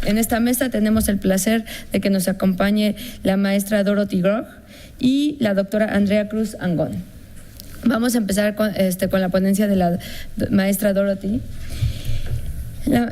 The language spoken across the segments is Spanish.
En esta mesa tenemos el placer de que nos acompañe la maestra Dorothy Groch y la doctora Andrea Cruz Angón. Vamos a empezar con la ponencia de la maestra Dorothy.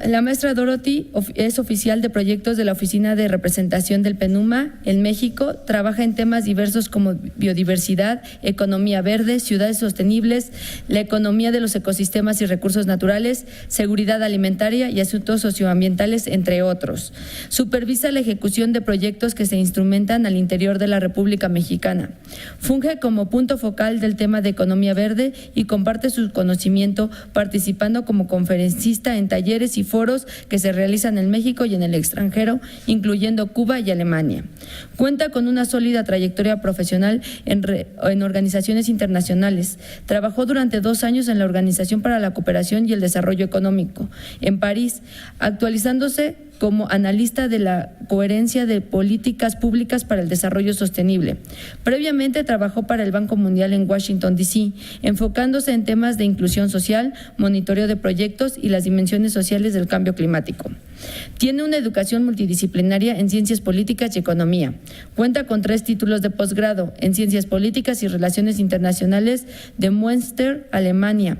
La maestra Dorothy es oficial de proyectos de la Oficina de Representación del PENUMA en México. Trabaja en temas diversos como biodiversidad, economía verde, ciudades sostenibles, la economía de los ecosistemas y recursos naturales, seguridad alimentaria y asuntos socioambientales, entre otros. Supervisa la ejecución de proyectos que se instrumentan al interior de la República Mexicana. Funge como punto focal del tema de economía verde y comparte su conocimiento participando como conferencista en talleres y foros que se realizan en México y en el extranjero, incluyendo Cuba y Alemania. Cuenta con una sólida trayectoria profesional en organizaciones internacionales. Trabajó durante 2 años en la Organización para la Cooperación y el Desarrollo Económico, en París, actualizándose como analista de la coherencia de políticas públicas para el desarrollo sostenible. Previamente trabajó para el Banco Mundial en Washington, D.C., enfocándose en temas de inclusión social, monitoreo de proyectos y las dimensiones sociales del cambio climático. Tiene una educación multidisciplinaria en Ciencias Políticas y Economía. Cuenta con 3 títulos de posgrado en Ciencias Políticas y Relaciones Internacionales de Münster, Alemania,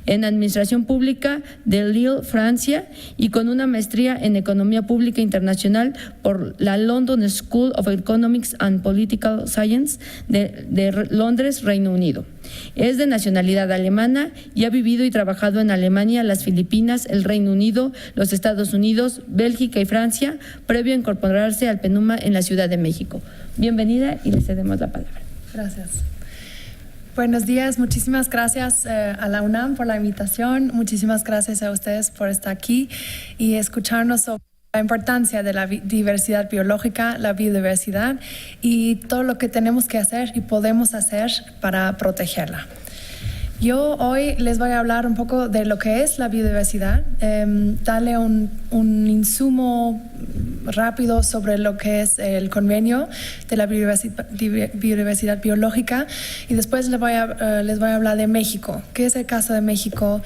en Administración Pública de Lille, Francia, y con una maestría en Economía Pública Internacional por la London School of Economics and Political Science de Londres, Reino Unido. Es de nacionalidad alemana y ha vivido y trabajado en Alemania, las Filipinas, el Reino Unido, los Estados Unidos, Bélgica y Francia, previo a incorporarse al PENUMA en la Ciudad de México. Bienvenida y le cedemos la palabra. Gracias. Buenos días, muchísimas gracias a la UNAM por la invitación, muchísimas gracias a ustedes por estar aquí y escucharnos sobre la importancia de la diversidad biológica, la biodiversidad y todo lo que tenemos que hacer y podemos hacer para protegerla. Yo hoy les voy a hablar un poco de lo que es la biodiversidad, darle un insumo rápido sobre lo que es el convenio de la biodiversidad biológica y después les voy a hablar de México, qué es el caso de México,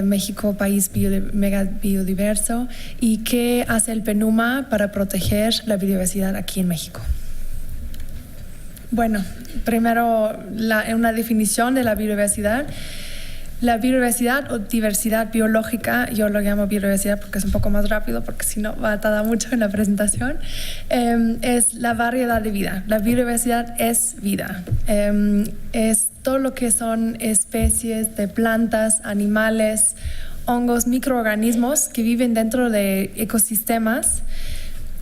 México país mega biodiverso y qué hace el PENUMA para proteger la biodiversidad aquí en México. Bueno, primero una definición de la biodiversidad. La biodiversidad o diversidad biológica, yo lo llamo biodiversidad porque es un poco más rápido, porque si no va a tardar mucho en la presentación, es la variedad de vida. La biodiversidad es vida. Es todo lo que son especies de plantas, animales, hongos, microorganismos que viven dentro de ecosistemas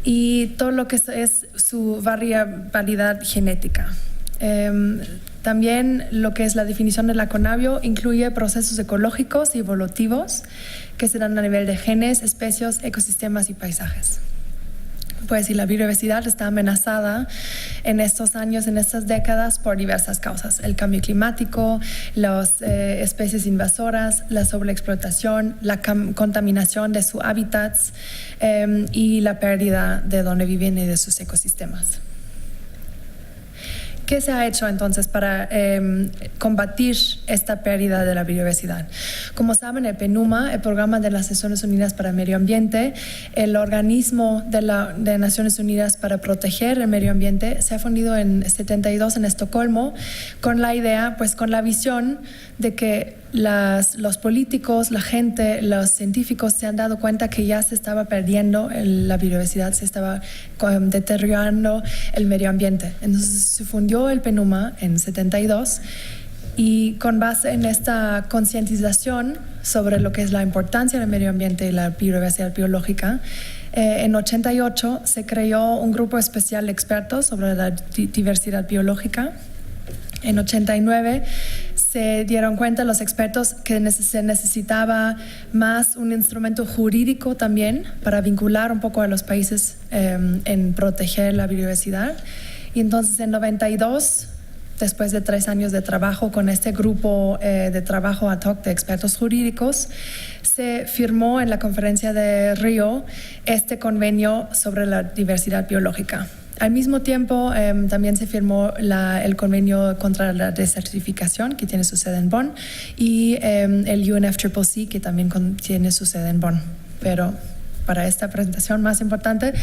y todo lo que es su variabilidad genética. También lo que es la definición de la CONABIO incluye procesos ecológicos y evolutivos que se dan a nivel de genes, especies, ecosistemas y paisajes. Pues si la biodiversidad está amenazada en estos años, en estas décadas, por diversas causas. El cambio climático, las especies invasoras, la sobreexplotación, la contaminación de sus hábitats y la pérdida de donde viven y de sus ecosistemas. ¿Qué se ha hecho entonces para combatir esta pérdida de la biodiversidad? Como saben, el PENUMA, el Programa de las Naciones Unidas para el Medio Ambiente, el organismo de Naciones Unidas para proteger el medio ambiente, se ha fundido en 72 en Estocolmo con la idea, pues con la visión de que los políticos, la gente, los científicos se han dado cuenta que ya se estaba perdiendo la biodiversidad, se estaba deteriorando el medio ambiente. Entonces se fundió el PENUMA en 72 y con base en esta concientización sobre lo que es la importancia del medio ambiente y la biodiversidad biológica, en 88 se creó un grupo especial de expertos sobre la diversidad biológica. En 89 se dieron cuenta los expertos que se necesitaba más un instrumento jurídico también para vincular un poco a los países en proteger la biodiversidad. Y entonces en 92, después de 3 años de trabajo con este grupo de trabajo ad hoc de expertos jurídicos, se firmó en la conferencia de Río este convenio sobre la diversidad biológica. Al mismo tiempo, también se firmó el convenio contra la desertificación, que tiene su sede en Bonn, y el UNFCCC, que también tiene su sede en Bonn. Pero para esta presentación más importante,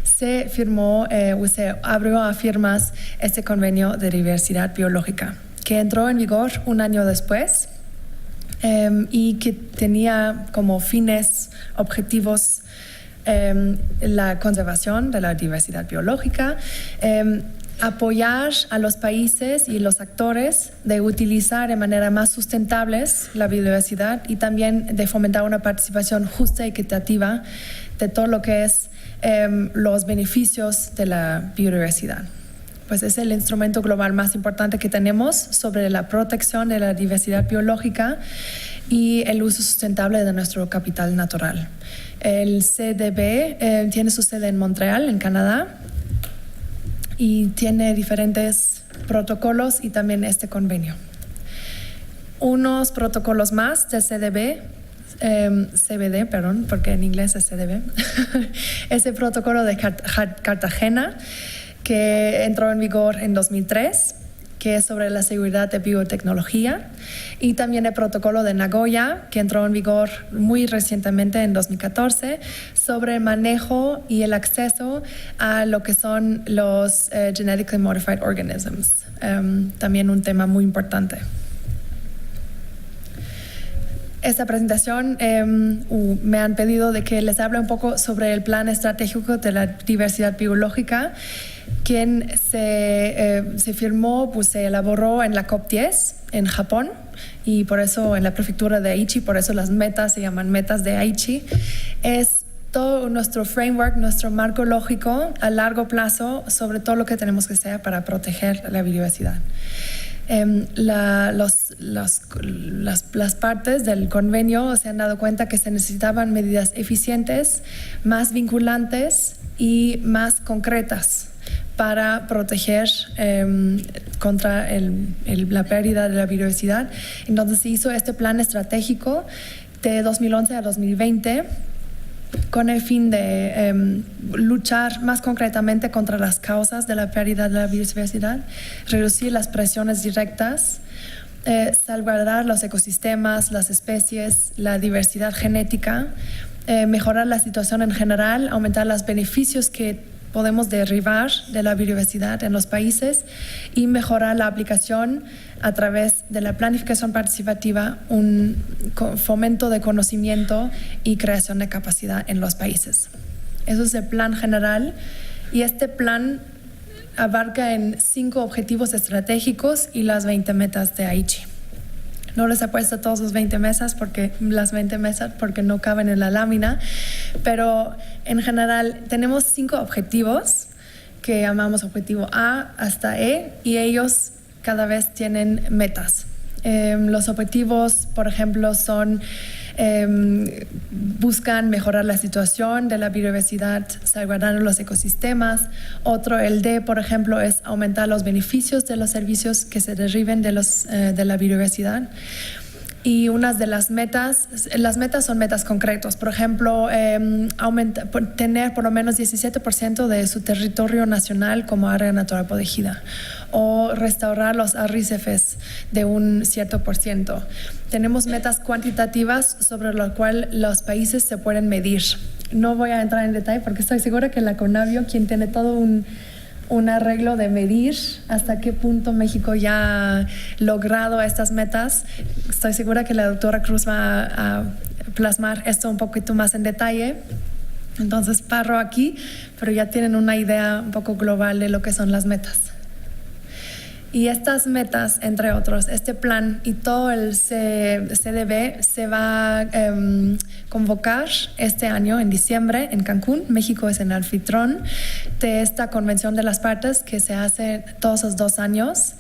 se firmó o se abrió a firmas este convenio de diversidad biológica, que entró en vigor un año después y que tenía como fines, objetivos, la conservación de la diversidad biológica, apoyar a los países y los actores de utilizar de manera más sustentable la biodiversidad y también de fomentar una participación justa y equitativa de todo lo que es los beneficios de la biodiversidad. Pues es el instrumento global más importante que tenemos sobre la protección de la diversidad biológica y el uso sustentable de nuestro capital natural. El CDB tiene su sede en Montreal, en Canadá, y tiene diferentes protocolos y también este convenio. Unos protocolos más del CBD, porque en inglés es CDB, es el protocolo de Cartagena, que entró en vigor en 2003, que es sobre la seguridad de biotecnología, y también el protocolo de Nagoya, que entró en vigor muy recientemente en 2014, sobre el manejo y el acceso a lo que son los genetically modified organisms, también un tema muy importante. Esta presentación me han pedido de que les hable un poco sobre el plan estratégico de la diversidad biológica, quien se firmó, pues se elaboró en la COP10 en Japón, y por eso en la prefectura de Aichi, por eso las metas se llaman metas de Aichi. Es todo nuestro framework, nuestro marco lógico a largo plazo sobre todo lo que tenemos que hacer para proteger la biodiversidad. Las partes del convenio se han dado cuenta que se necesitaban medidas eficientes, más vinculantes y más concretas para proteger contra la pérdida de la biodiversidad. Entonces se hizo este plan estratégico de 2011 a 2020 con el fin de luchar más concretamente contra las causas de la pérdida de la biodiversidad, reducir las presiones directas, salvaguardar los ecosistemas, las especies, la diversidad genética, mejorar la situación en general, aumentar los beneficios que podemos derivar de la biodiversidad en los países y mejorar la aplicación a través de la planificación participativa, un fomento de conocimiento y creación de capacidad en los países. Eso es el plan general, y este plan abarca en 5 objetivos estratégicos y las 20 metas de Aichi. No les he puesto todos los 20 metas porque no caben en la lámina, pero en general tenemos 5 objetivos que llamamos objetivo A hasta E, y ellos cada vez tienen metas. Los objetivos, por ejemplo, son buscan mejorar la situación de la biodiversidad, salvaguardando los ecosistemas. Otro, el D, por ejemplo, es aumentar los beneficios de los servicios que se deriven de la biodiversidad. Y unas de las metas son metas concretas. Por ejemplo, tener por lo menos 17% de su territorio nacional como área natural protegida, o restaurar los arrecifes de un cierto %. Tenemos metas cuantitativas sobre lo cual los países se pueden medir. No voy a entrar en detalle porque estoy segura que la CONABIO, quien tiene todo un arreglo de medir hasta qué punto México ya ha logrado estas metas. Estoy segura que la doctora Cruz va a plasmar esto un poquito más en detalle. Entonces paro aquí, pero ya tienen una idea un poco global de lo que son las metas. Y estas metas, entre otros, este plan y todo el CDB se va a convocar este año en diciembre en Cancún. México es el anfitrión de esta convención de las partes que se hace todos los 2 años.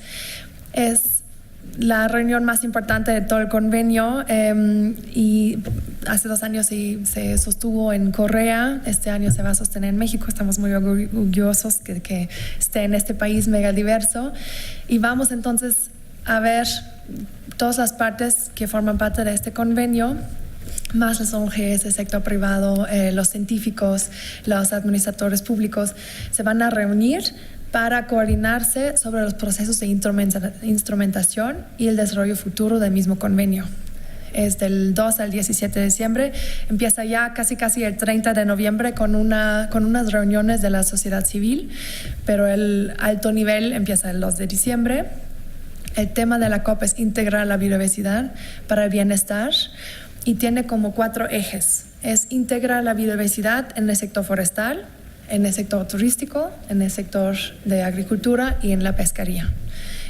Es la reunión más importante de todo el convenio, y hace 2 años se sostuvo en Corea. Este año se va a sostener en México. Estamos muy orgullosos que esté en este país mega diverso, y vamos entonces a ver todas las partes que forman parte de este convenio, más las ONGs, el sector privado, los científicos, los administradores públicos, se van a reunir para coordinarse sobre los procesos de instrumentación y el desarrollo futuro del mismo convenio. es del 2 al 17 de diciembre. Empieza ya casi el 30 de noviembre con unas reuniones de la sociedad civil, pero el alto nivel empieza el 2 de diciembre. El tema de la COP es integrar la biodiversidad para el bienestar y tiene como 4 ejes. Es integrar la biodiversidad en el sector forestal, en el sector turístico, en el sector de agricultura y en la pesquería.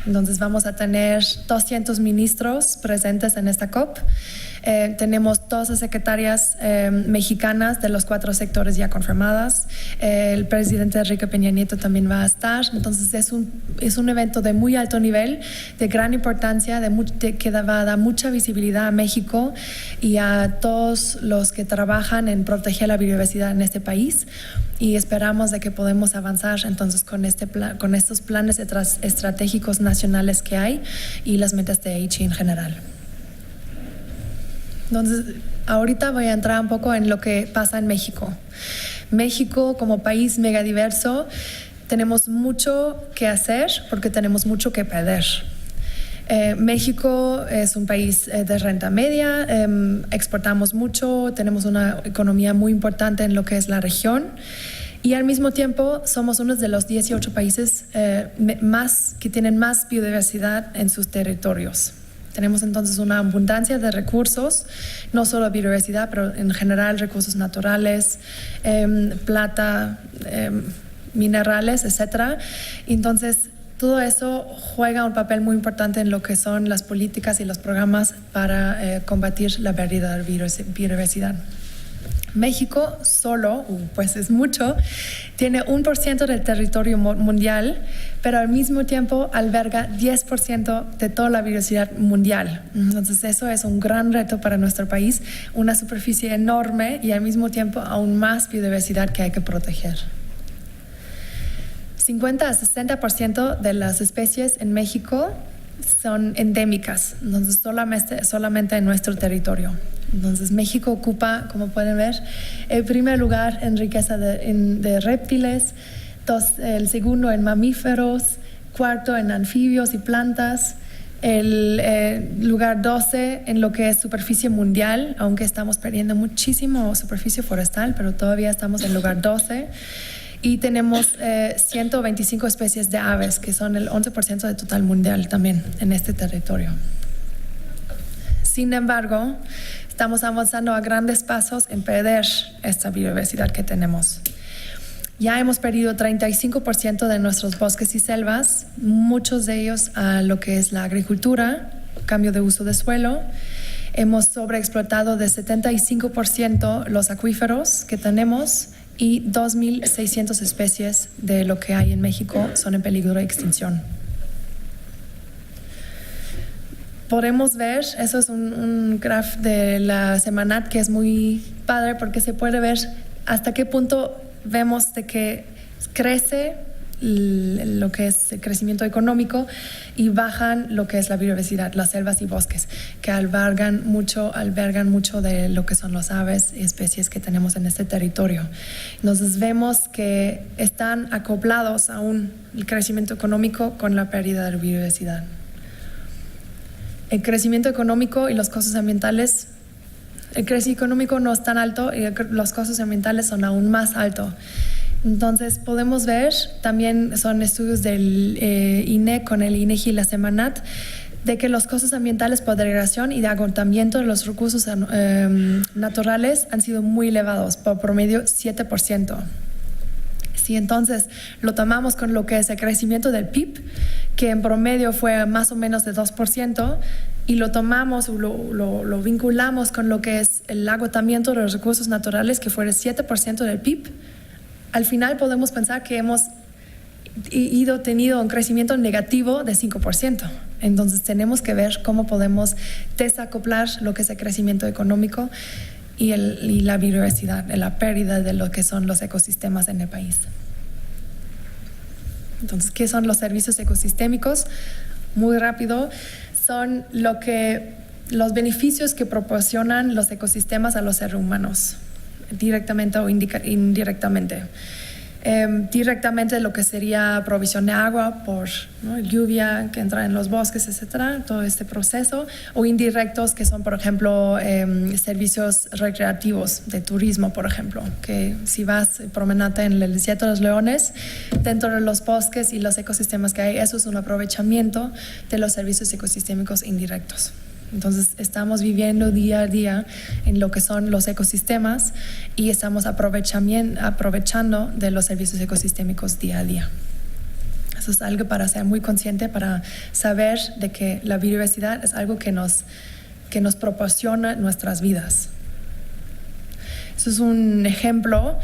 Entonces vamos a tener 200 ministros presentes en esta COP. Tenemos todas las secretarias mexicanas de los 4 sectores ya confirmadas. El presidente Enrique Peña Nieto también va a estar. Entonces es un evento de muy alto nivel, de gran importancia, que va a dar mucha visibilidad a México y a todos los que trabajan en proteger la biodiversidad en este país. Y esperamos de que podamos avanzar entonces con estos planes estratégicos nacionales que hay y las metas de Aichi en general. Entonces, ahorita voy a entrar un poco en lo que pasa en México. México, como país megadiverso, tenemos mucho que hacer porque tenemos mucho que perder. México es un país de renta media, exportamos mucho, tenemos una economía muy importante en lo que es la región y al mismo tiempo somos uno de los 18 países que tienen más biodiversidad en sus territorios. Tenemos entonces una abundancia de recursos, no solo biodiversidad, pero en general recursos naturales, plata, minerales, etc. Entonces, todo eso juega un papel muy importante en lo que son las políticas y los programas para combatir la pérdida de biodiversidad. México solo, pues es mucho, tiene 1% del territorio mundial, pero al mismo tiempo alberga 10% de toda la biodiversidad mundial. Entonces eso es un gran reto para nuestro país, una superficie enorme y al mismo tiempo aún más biodiversidad que hay que proteger. 50 a 60% de las especies en México son endémicas, entonces solamente en nuestro territorio. Entonces México ocupa, como pueden ver, el primer lugar en riqueza de reptiles, el segundo en mamíferos, cuarto en anfibios y plantas, el lugar 12 en lo que es superficie mundial, aunque estamos perdiendo muchísimo superficie forestal, pero todavía estamos en lugar 12. Y tenemos 125 especies de aves, que son el 11% del total mundial también en este territorio. Sin embargo, estamos avanzando a grandes pasos en perder esta biodiversidad que tenemos. Ya hemos perdido 35% de nuestros bosques y selvas, muchos de ellos a lo que es la agricultura, cambio de uso de suelo. Hemos sobreexplotado de 75% los acuíferos que tenemos y 2.600 especies de lo que hay en México son en peligro de extinción. Podemos ver, eso es un graph de la Semanat que es muy padre porque se puede ver hasta qué punto vemos de que crece lo que es el crecimiento económico y bajan lo que es la biodiversidad, las selvas y bosques, que albergan mucho de lo que son las aves y especies que tenemos en este territorio. Entonces vemos que están acoplados aún el crecimiento económico con la pérdida de la biodiversidad. El crecimiento económico y los costos ambientales, el crecimiento económico no es tan alto y los costos ambientales son aún más altos. Entonces podemos ver, también son estudios del INE con el INEGI y la Semanat, de que los costos ambientales por degradación y de agotamiento de los recursos naturales han sido muy elevados, por promedio 7%. Si entonces lo tomamos con lo que es el crecimiento del PIB, que en promedio fue más o menos de 2%, y lo tomamos, lo vinculamos con lo que es el agotamiento de los recursos naturales, que fue el 7% del PIB, al final podemos pensar que hemos tenido un crecimiento negativo de 5%. Entonces tenemos que ver cómo podemos desacoplar lo que es el crecimiento económico y la biodiversidad, la pérdida de lo que son los ecosistemas en el país. Entonces, ¿qué son los servicios ecosistémicos? Muy rápido, son los beneficios que proporcionan los ecosistemas a los seres humanos, directamente o indirectamente. directamente lo que sería provisión de agua por, ¿no?, lluvia que entra en los bosques, etcétera, todo este proceso, o indirectos que son, por ejemplo, servicios recreativos de turismo, por ejemplo, que si vas promenate en el desierto de los leones, dentro de los bosques y los ecosistemas que hay, eso es un aprovechamiento de los servicios ecosistémicos indirectos. Entonces estamos viviendo día a día en lo que son los ecosistemas y estamos aprovechando de los servicios ecosistémicos día a día. Eso es algo para ser muy consciente, para saber de que la biodiversidad es algo que nos proporciona nuestras vidas. Eso es un ejemplo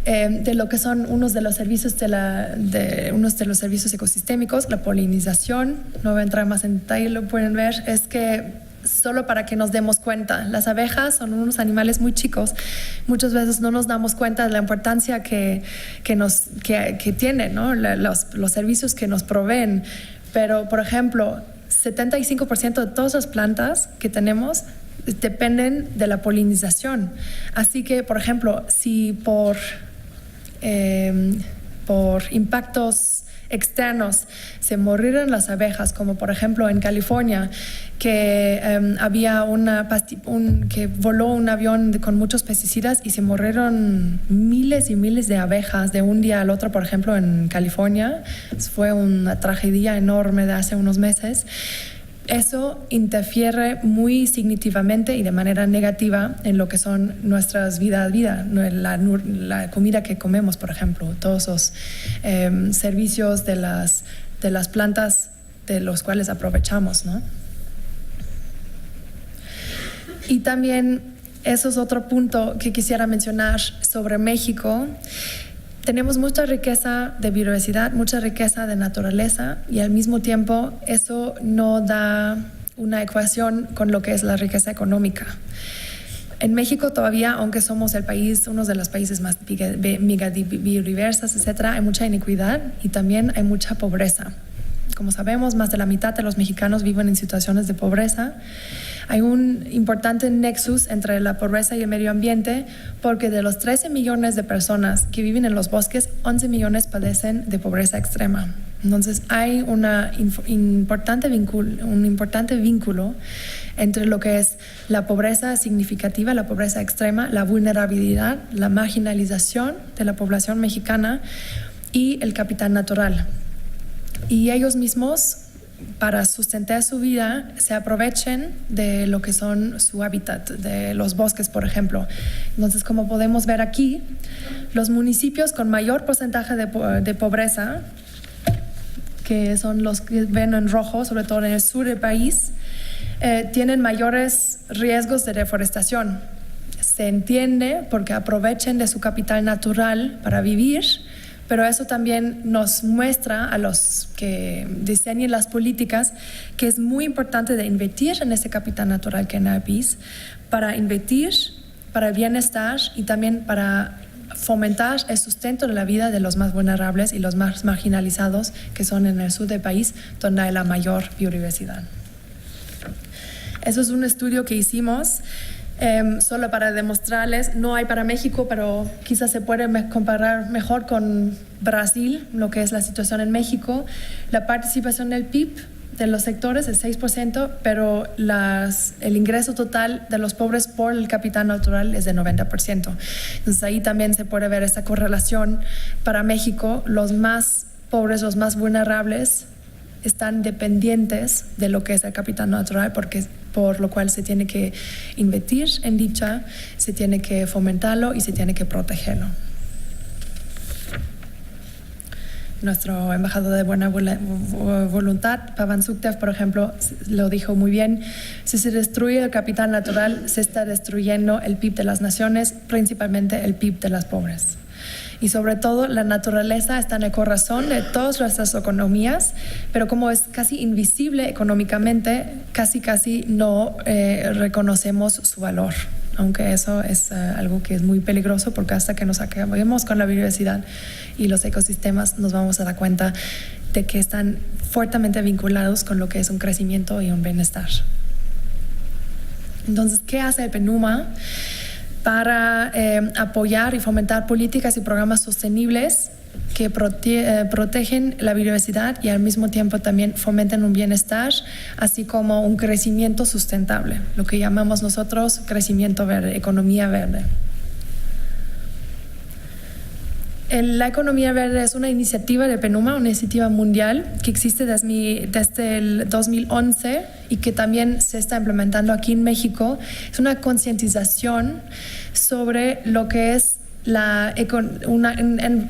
de lo que son unos de los servicios unos de los servicios ecosistémicos, la polinización. No voy a entrar más en detalle, lo pueden ver. Es que solo para que nos demos cuenta, las abejas son unos animales muy chicos. Muchas veces no nos damos cuenta de la importancia que tienen, ¿no?, los servicios que nos proveen. Pero, por ejemplo, 75% de todas las plantas que tenemos dependen de la polinización. Así que, por ejemplo, si por impactos externos se murieron las abejas, como por ejemplo en California, que había que voló un avión con muchos pesticidas y se murieron miles y miles de abejas de un día al otro, por ejemplo en California. Fue una tragedia enorme de hace unos meses. Eso interfiere muy significativamente y de manera negativa en lo que son nuestras vidas, la comida que comemos, por ejemplo, todos los servicios de las plantas de los cuales aprovechamos, ¿no? Y también, eso es otro punto que quisiera mencionar sobre México. Tenemos mucha riqueza de biodiversidad, mucha riqueza de naturaleza, y al mismo tiempo eso no da una ecuación con lo que es la riqueza económica. En México todavía, aunque somos uno de los países más biodiversos, etcétera, hay mucha inequidad y también hay mucha pobreza. Como sabemos, más de la mitad de los mexicanos viven en situaciones de pobreza. Hay un importante nexus entre la pobreza y el medio ambiente, porque de los 13 millones de personas que viven en los bosques, 11 millones padecen de pobreza extrema. Entonces hay un importante vínculo entre lo que es la pobreza significativa, la pobreza extrema, la vulnerabilidad, la marginalización de la población mexicana y el capital natural. Y ellos mismos, para sustentar su vida, se aprovechen de lo que son su hábitat, de los bosques, por ejemplo. Entonces, como podemos ver aquí, los municipios con mayor porcentaje de pobreza, que son los que ven en rojo, sobre todo en el sur del país, tienen mayores riesgos de deforestación. Se entiende porque aprovechen de su capital natural para vivir, pero eso también nos muestra a los que diseñen las políticas que es muy importante de invertir en ese capital natural que hay en el país, para invertir para el bienestar y también para fomentar el sustento de la vida de los más vulnerables y los más marginalizados, que son en el sur del país, donde hay la mayor biodiversidad. Eso es un estudio que hicimos solo para demostrarles. No hay para México, pero quizás se puede comparar mejor con Brasil, lo que es la situación en México. La participación del PIB de los sectores es 6%, pero el ingreso total de los pobres por el capital natural es de 90%. Entonces ahí también se puede ver esta correlación. Para México, los más pobres, los más vulnerables, están dependientes de lo que es el capital natural, por lo cual se tiene que invertir en dicha, se tiene que fomentarlo y se tiene que protegerlo. Nuestro embajador de buena voluntad, Pavan Sukhdev, por ejemplo, lo dijo muy bien: si se destruye el capital natural, se está destruyendo el PIB de las naciones, principalmente el PIB de las pobres. Y sobre todo, la naturaleza está en el corazón de todas nuestras economías, pero como es casi invisible económicamente, casi no reconocemos su valor. Aunque eso es algo que es muy peligroso, porque hasta que nos acabemos con la biodiversidad y los ecosistemas, nos vamos a dar cuenta de que están fuertemente vinculados con lo que es un crecimiento y un bienestar. Entonces, ¿qué hace el PNUMA para apoyar y fomentar políticas y programas sostenibles que protegen la biodiversidad y al mismo tiempo también fomentan un bienestar, así como un crecimiento sustentable, lo que llamamos nosotros crecimiento verde, economía verde. La economía verde es una iniciativa de PENUMA, una iniciativa mundial que existe desde el 2011 y que también se está implementando aquí en México. Es una concientización sobre lo que es un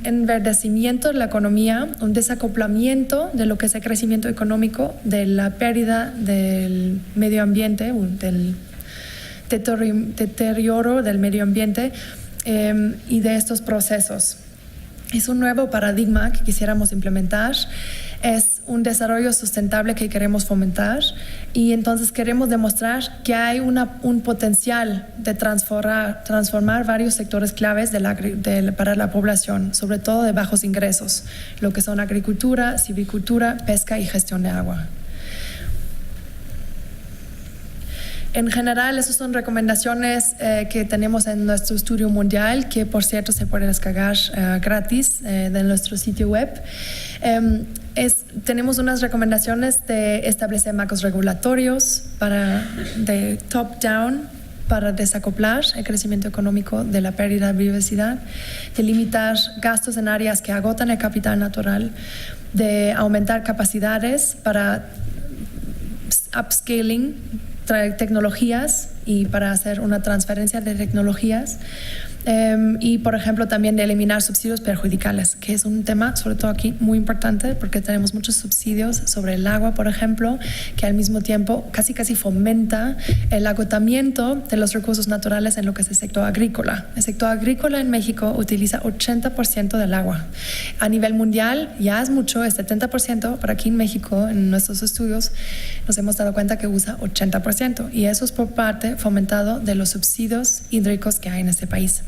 enverdecimiento de la economía, un desacoplamiento de lo que es el crecimiento económico, de la pérdida del medio ambiente, del deterioro del medio ambiente y de estos procesos. Es un nuevo paradigma que quisiéramos implementar, es un desarrollo sustentable que queremos fomentar y entonces queremos demostrar que hay un potencial de transformar varios sectores claves para la población, sobre todo de bajos ingresos, lo que son agricultura, silvicultura, pesca y gestión de agua. En general, esas son recomendaciones que tenemos en nuestro estudio mundial, que por cierto se puede descargar gratis de nuestro sitio web. Tenemos unas recomendaciones de establecer marcos regulatorios de top-down para desacoplar el crecimiento económico de la pérdida de biodiversidad, de limitar gastos en áreas que agotan el capital natural, de aumentar capacidades para upscaling tecnologías y para hacer una transferencia de tecnologías y por ejemplo también de eliminar subsidios perjudiciales, que es un tema sobre todo aquí muy importante porque tenemos muchos subsidios sobre el agua, por ejemplo, que al mismo tiempo casi fomenta el agotamiento de los recursos naturales en lo que es el sector agrícola. El sector agrícola en México utiliza 80% del agua. A nivel mundial ya es mucho, es 70%, pero aquí en México, en nuestros estudios, nos hemos dado cuenta que usa 80% y eso es por parte fomentado de los subsidios hídricos que hay en este país.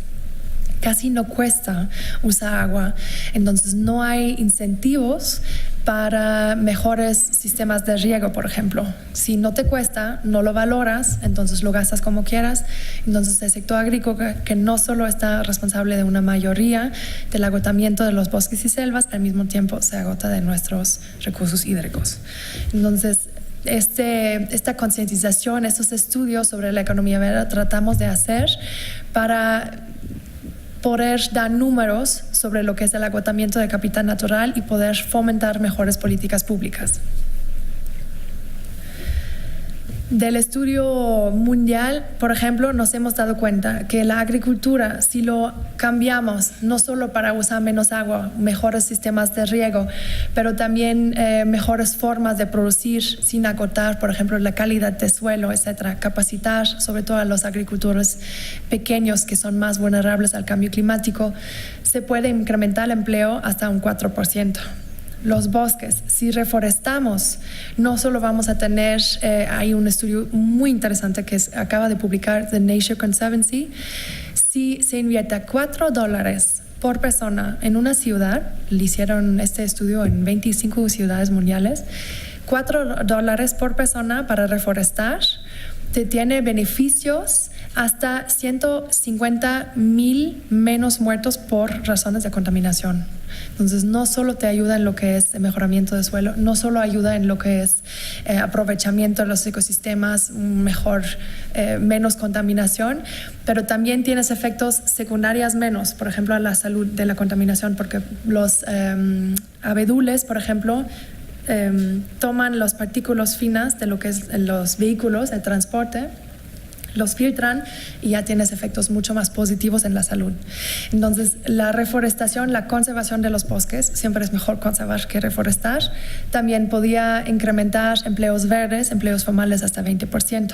Casi no cuesta usar agua, entonces no hay incentivos para mejores sistemas de riego, por ejemplo. Si no te cuesta, no lo valoras, entonces lo gastas como quieras. Entonces el sector agrícola, que no solo está responsable de una mayoría del agotamiento de los bosques y selvas, al mismo tiempo se agota de nuestros recursos hídricos. Entonces, esta concientización, estos estudios sobre la economía verde tratamos de hacer para poder dar números sobre lo que es el agotamiento de capital natural y poder fomentar mejores políticas públicas. Del estudio mundial, por ejemplo, nos hemos dado cuenta que la agricultura, si lo cambiamos, no solo para usar menos agua, mejores sistemas de riego, pero también mejores formas de producir sin agotar, por ejemplo, la calidad de suelo, etcétera, capacitar sobre todo a los agricultores pequeños que son más vulnerables al cambio climático, se puede incrementar el empleo hasta un 4%. Los bosques, si reforestamos, no solo vamos a tener, hay un estudio muy interesante que acaba de publicar The Nature Conservancy, si se invierte $4 por persona en una ciudad, le hicieron este estudio en 25 ciudades mundiales, $4 por persona para reforestar, te tiene beneficios hasta 150,000 menos muertos por razones de contaminación. Entonces no solo te ayuda en lo que es el mejoramiento del suelo, no solo ayuda en lo que es aprovechamiento de los ecosistemas, menos contaminación, pero también tienes efectos secundarios menos, por ejemplo, a la salud de la contaminación, porque los abedules, por ejemplo, toman las partículas finas de lo que es los vehículos, el transporte, los filtran y ya tienes efectos mucho más positivos en la salud. Entonces, la reforestación, la conservación de los bosques, siempre es mejor conservar que reforestar. También podía incrementar empleos verdes, empleos formales hasta 20%.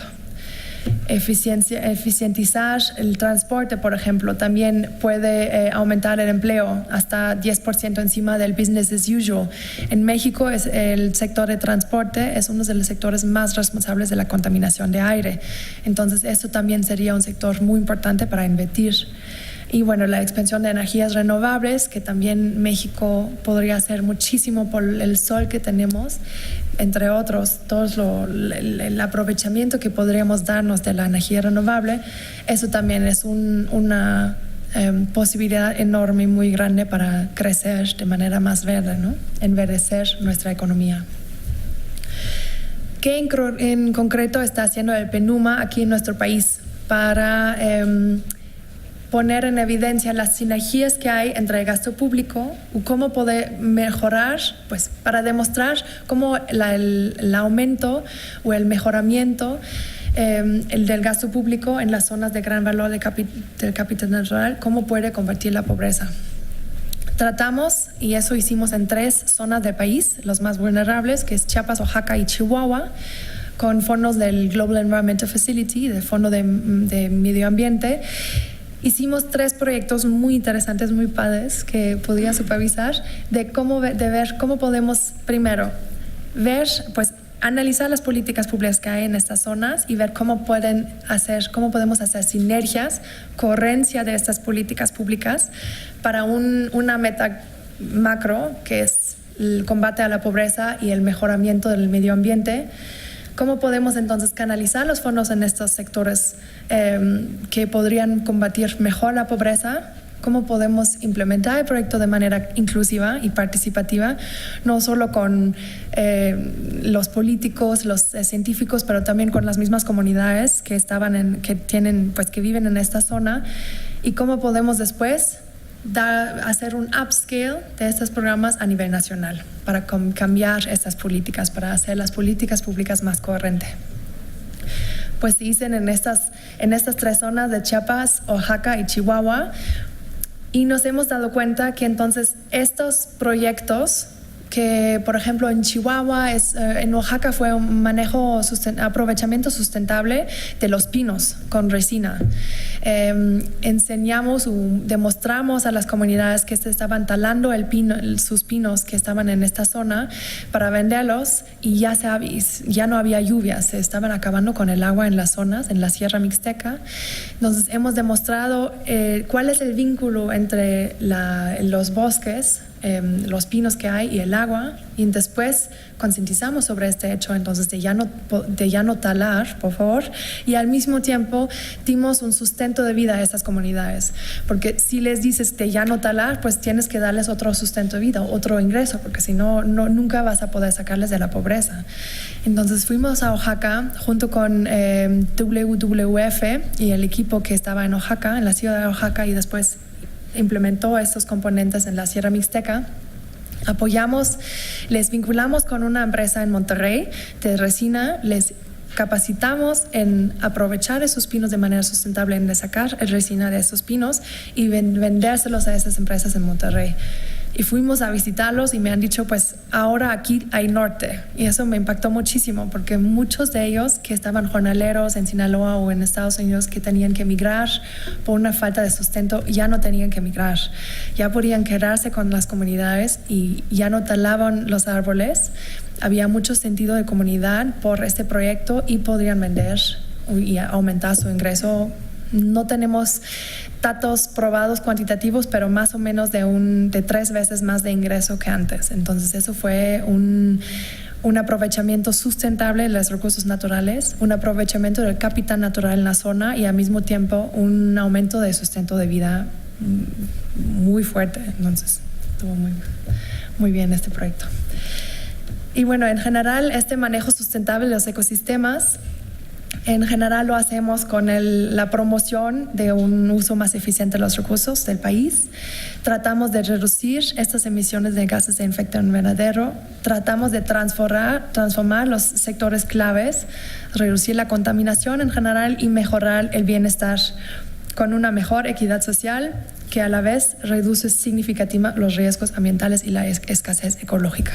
Eficientizar el transporte, por ejemplo, también puede aumentar el empleo hasta 10% encima del business as usual. En México el sector de transporte es uno de los sectores más responsables de la contaminación de aire. Entonces, esto también sería un sector muy importante para invertir. Y bueno, la expansión de energías renovables, que también México podría hacer muchísimo por el sol que tenemos. entre otros, todo el aprovechamiento que podríamos darnos de la energía renovable, eso también es una posibilidad enorme y muy grande para crecer de manera más verde, ¿no? Enverdecer nuestra economía. ¿Qué en concreto está haciendo el PENUMA aquí en nuestro país para poner en evidencia las sinergias que hay entre el gasto público y cómo poder mejorar, pues para demostrar cómo el aumento o el mejoramiento el del gasto público en las zonas de gran valor del capital natural, cómo puede combatir la pobreza? Tratamos, y eso hicimos en 3 zonas del país, los más vulnerables, que es Chiapas, Oaxaca y Chihuahua, con fondos del Global Environmental Facility, del Fondo de Medio Ambiente. Hicimos 3 proyectos muy interesantes, muy padres, que podía supervisar, de ver cómo podemos, primero, analizar las políticas públicas que hay en estas zonas y ver cómo podemos hacer sinergias, coherencia de estas políticas públicas para una meta macro, que es el combate a la pobreza y el mejoramiento del medio ambiente. ¿Cómo podemos entonces canalizar los fondos en estos sectores que podrían combatir mejor la pobreza? ¿Cómo podemos implementar el proyecto de manera inclusiva y participativa, no solo con los políticos, los científicos, pero también con las mismas comunidades que viven en esta zona? ¿Y cómo podemos después hacer un upscale de estos programas a nivel nacional para cambiar estas políticas, para hacer las políticas públicas más coherentes? Pues se dicen en estas 3 zonas de Chiapas, Oaxaca y Chihuahua, y nos hemos dado cuenta que entonces estos proyectos, que por ejemplo en Chihuahua, en Oaxaca fue un aprovechamiento sustentable de los pinos con resina. Demostramos a las comunidades que se estaban talando sus pinos que estaban en esta zona para venderlos, y ya no había lluvias, se estaban acabando con el agua en las zonas, en la Sierra Mixteca. Entonces hemos demostrado cuál es el vínculo entre los bosques, los pinos que hay y el agua, y después concientizamos sobre este hecho, entonces de ya no talar, por favor, y al mismo tiempo dimos un sustento de vida a estas comunidades, porque si les dices de ya no talar, pues tienes que darles otro sustento de vida, otro ingreso, porque si no, nunca vas a poder sacarles de la pobreza. Entonces fuimos a Oaxaca junto con WWF y el equipo que estaba en Oaxaca, en la ciudad de Oaxaca, y después implementó estos componentes en la Sierra Mixteca. Les vinculamos con una empresa en Monterrey de resina, les capacitamos en aprovechar esos pinos de manera sustentable, en sacar resina de esos pinos y vendérselos a esas empresas en Monterrey. Y fuimos a visitarlos y me han dicho, pues ahora aquí hay norte. Y eso me impactó muchísimo, porque muchos de ellos que estaban jornaleros en Sinaloa o en Estados Unidos, que tenían que emigrar por una falta de sustento, ya no tenían que emigrar. Ya podían quedarse con las comunidades y ya no talaban los árboles. Había mucho sentido de comunidad por este proyecto y podrían vender y aumentar su ingreso. No tenemos datos probados cuantitativos, pero más o menos de 3 veces más de ingreso que antes. Entonces eso fue un aprovechamiento sustentable de los recursos naturales, un aprovechamiento del capital natural en la zona, y al mismo tiempo un aumento de sustento de vida muy fuerte. Entonces estuvo muy bien este proyecto. Y bueno, en general este manejo sustentable de los ecosistemas, en general lo hacemos con la promoción de un uso más eficiente de los recursos del país. Tratamos de reducir estas emisiones de gases de efecto invernadero. Tratamos de transformar los sectores claves, reducir la contaminación en general y mejorar el bienestar con una mejor equidad social, que a la vez reduce significativamente los riesgos ambientales y la escasez ecológica.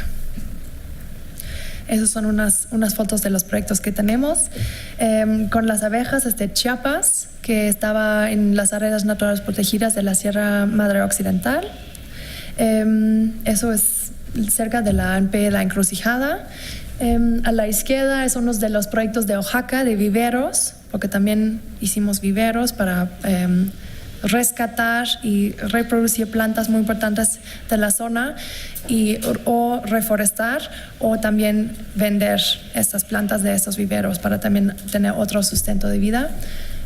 Esas son unas fotos de los proyectos que tenemos. Con las abejas de Chiapas, que estaba en las áreas naturales protegidas de la Sierra Madre Occidental. Eso es cerca de la ANP La Encrucijada. A la izquierda es uno de los proyectos de Oaxaca de viveros, porque también hicimos viveros para rescatar y reproducir plantas muy importantes de la zona o reforestar o también vender estas plantas de estos viveros para también tener otro sustento de vida.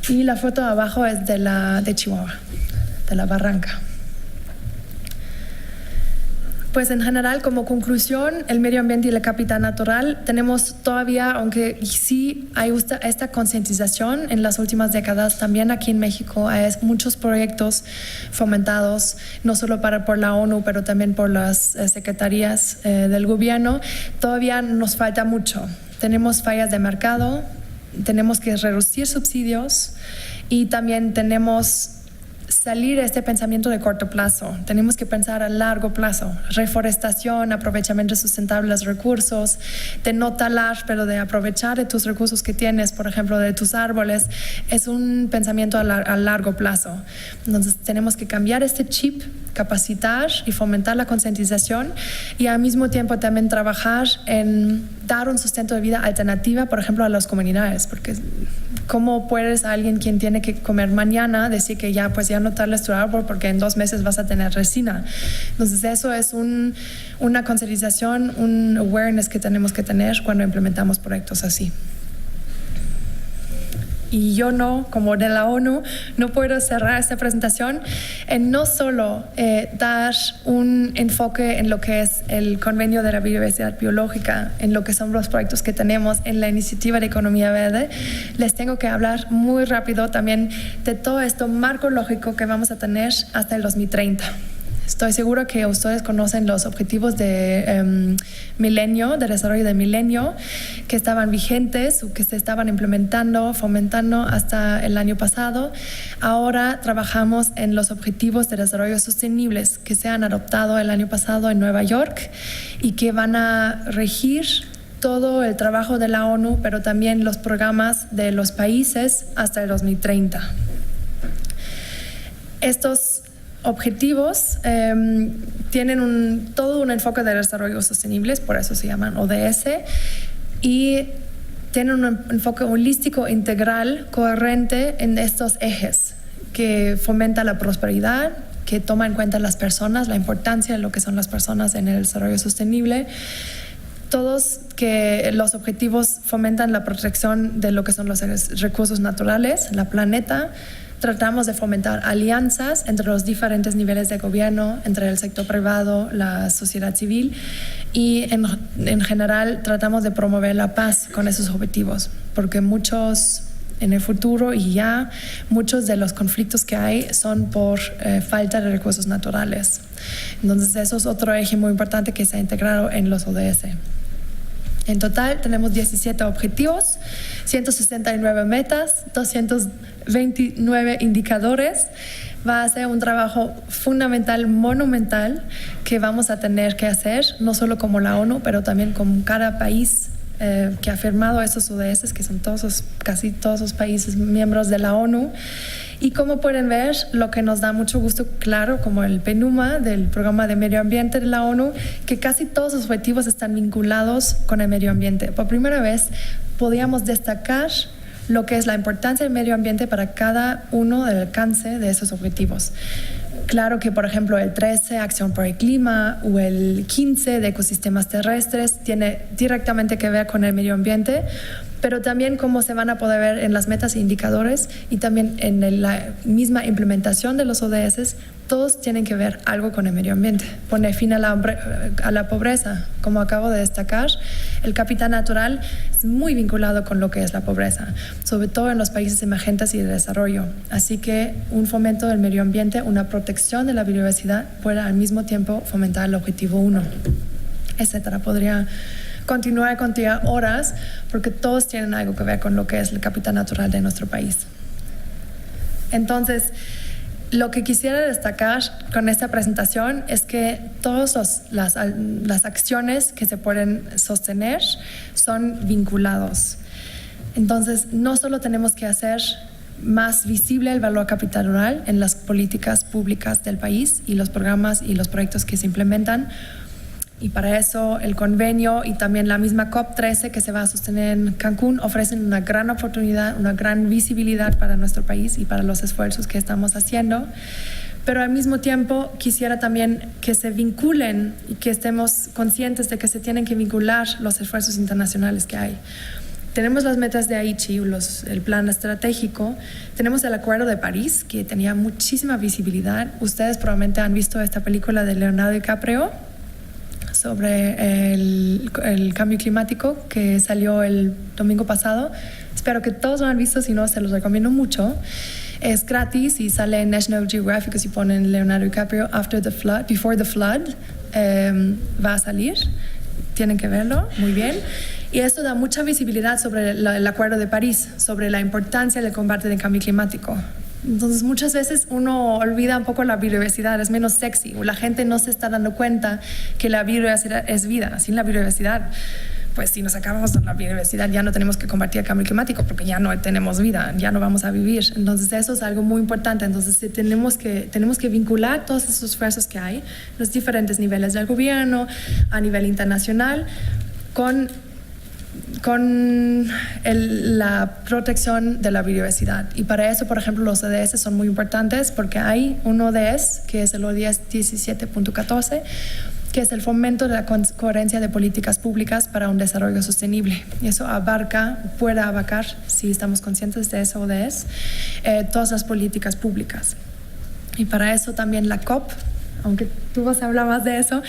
Y la foto de abajo es de Chihuahua, de la barranca. Pues en general, como conclusión, el medio ambiente y el capital natural, tenemos todavía, aunque sí hay esta concientización en las últimas décadas, también aquí en México hay muchos proyectos fomentados, no solo por la ONU, pero también por las secretarías del gobierno. Todavía nos falta mucho. Tenemos fallas de mercado, tenemos que reducir subsidios y también tenemos salir de este pensamiento de corto plazo. Tenemos que pensar a largo plazo. Reforestación, aprovechamiento sustentable de los recursos, de no talar, pero de aprovechar de tus recursos que tienes, por ejemplo, de tus árboles, es un pensamiento a largo plazo. Entonces tenemos que cambiar este chip, capacitar y fomentar la concientización y al mismo tiempo también trabajar en dar un sustento de vida alternativa, por ejemplo, a las comunidades, porque ¿cómo puedes a alguien quien tiene que comer mañana decir que ya no tales tu árbol porque en 2 meses vas a tener resina? Entonces eso es una concientización, un awareness que tenemos que tener cuando implementamos proyectos así. Y yo como de la ONU, no puedo cerrar esta presentación en no solo dar un enfoque en lo que es el Convenio de la Biodiversidad Biológica, en lo que son los proyectos que tenemos en la Iniciativa de Economía Verde. Les tengo que hablar muy rápido también de todo esto marco lógico que vamos a tener hasta el 2030. Estoy segura que ustedes conocen los objetivos de milenio, de desarrollo de milenio, que estaban vigentes o que se estaban implementando, fomentando hasta el año pasado. Ahora trabajamos en los objetivos de desarrollo sostenibles que se han adoptado el año pasado en Nueva York y que van a regir todo el trabajo de la ONU, pero también los programas de los países hasta el 2030. Estos objetivos tienen todo un enfoque de desarrollo sostenible, por eso se llaman ODS, y tienen un enfoque holístico, integral, coherente en estos ejes, que fomenta la prosperidad, que toma en cuenta las personas, la importancia de lo que son las personas en el desarrollo sostenible. Todos que los objetivos fomentan la protección de lo que son los recursos naturales, la planeta. Tratamos de fomentar alianzas entre los diferentes niveles de gobierno, entre el sector privado, la sociedad civil y en general tratamos de promover la paz con esos objetivos, porque en el futuro muchos de los conflictos que hay son por falta de recursos naturales. Entonces eso es otro eje muy importante que se ha integrado en los ODS. En total tenemos 17 objetivos, 169 metas, 229 indicadores. Va a ser un trabajo fundamental, monumental, que vamos a tener que hacer, no solo como la ONU, pero también con cada país que ha firmado esos ODS, que son casi todos los países miembros de la ONU. Y como pueden ver, lo que nos da mucho gusto, claro, como el PNUMA del Programa de Medio Ambiente de la ONU, que casi todos los objetivos están vinculados con el medio ambiente. Por primera vez podíamos destacar lo que es la importancia del medio ambiente para cada uno del alcance de esos objetivos. Claro que, por ejemplo, el 13, Acción por el Clima, o el 15, de Ecosistemas Terrestres, tiene directamente que ver con el medio ambiente, pero también cómo se van a poder ver en las metas e indicadores y también en la misma implementación de los ODS, todos tienen que ver algo con el medio ambiente. Pone fin a la pobreza, como acabo de destacar. El capital natural es muy vinculado con lo que es la pobreza, sobre todo en los países emergentes y de desarrollo. Así que un fomento del medio ambiente, una protección de la biodiversidad puede al mismo tiempo fomentar el objetivo 1, etcétera. Podría continuar contigo horas porque todos tienen algo que ver con lo que es el capital natural de nuestro país. Entonces, lo que quisiera destacar con esta presentación es que todas las acciones que se pueden sostener son vinculados. Entonces, no solo tenemos que hacer más visible el valor capital natural en las políticas públicas del país y los programas y los proyectos que se implementan, Y para eso el convenio y también la misma COP13 que se va a sostener en Cancún ofrecen una gran oportunidad, una gran visibilidad para nuestro país y para los esfuerzos que estamos haciendo. Pero al mismo tiempo quisiera también que se vinculen y que estemos conscientes de que se tienen que vincular los esfuerzos internacionales que hay. Tenemos las metas de Aichi, el plan estratégico, tenemos el Acuerdo de París, que tenía muchísima visibilidad. Ustedes probablemente han visto esta película de Leonardo DiCaprio sobre el cambio climático que salió el domingo pasado. Espero que todos lo han visto, si no se los recomiendo mucho. Es gratis y sale en National Geographic, si ponen Leonardo DiCaprio Before the Flood, va a salir. Tienen que verlo, muy bien. Y esto da mucha visibilidad sobre el Acuerdo de París, sobre la importancia del combate del cambio climático. Entonces muchas veces uno olvida un poco la biodiversidad, es menos sexy, o la gente no se está dando cuenta que la biodiversidad es vida. Sin la biodiversidad, pues si nos acabamos con la biodiversidad ya no tenemos que combatir el cambio climático porque ya no tenemos vida, ya no vamos a vivir. Entonces eso es algo muy importante. Entonces tenemos que vincular todos esos esfuerzos que hay, los diferentes niveles del gobierno, a nivel internacional, con la protección de la biodiversidad. Y para eso, por ejemplo, los ODS son muy importantes porque hay un ODS que es el ODS 17.14, que es el fomento de la coherencia de políticas públicas para un desarrollo sostenible. Y eso puede abarcar, si estamos conscientes de eso ODS, todas las políticas públicas. Y para eso también la COP, aunque tú vas a hablar más de eso,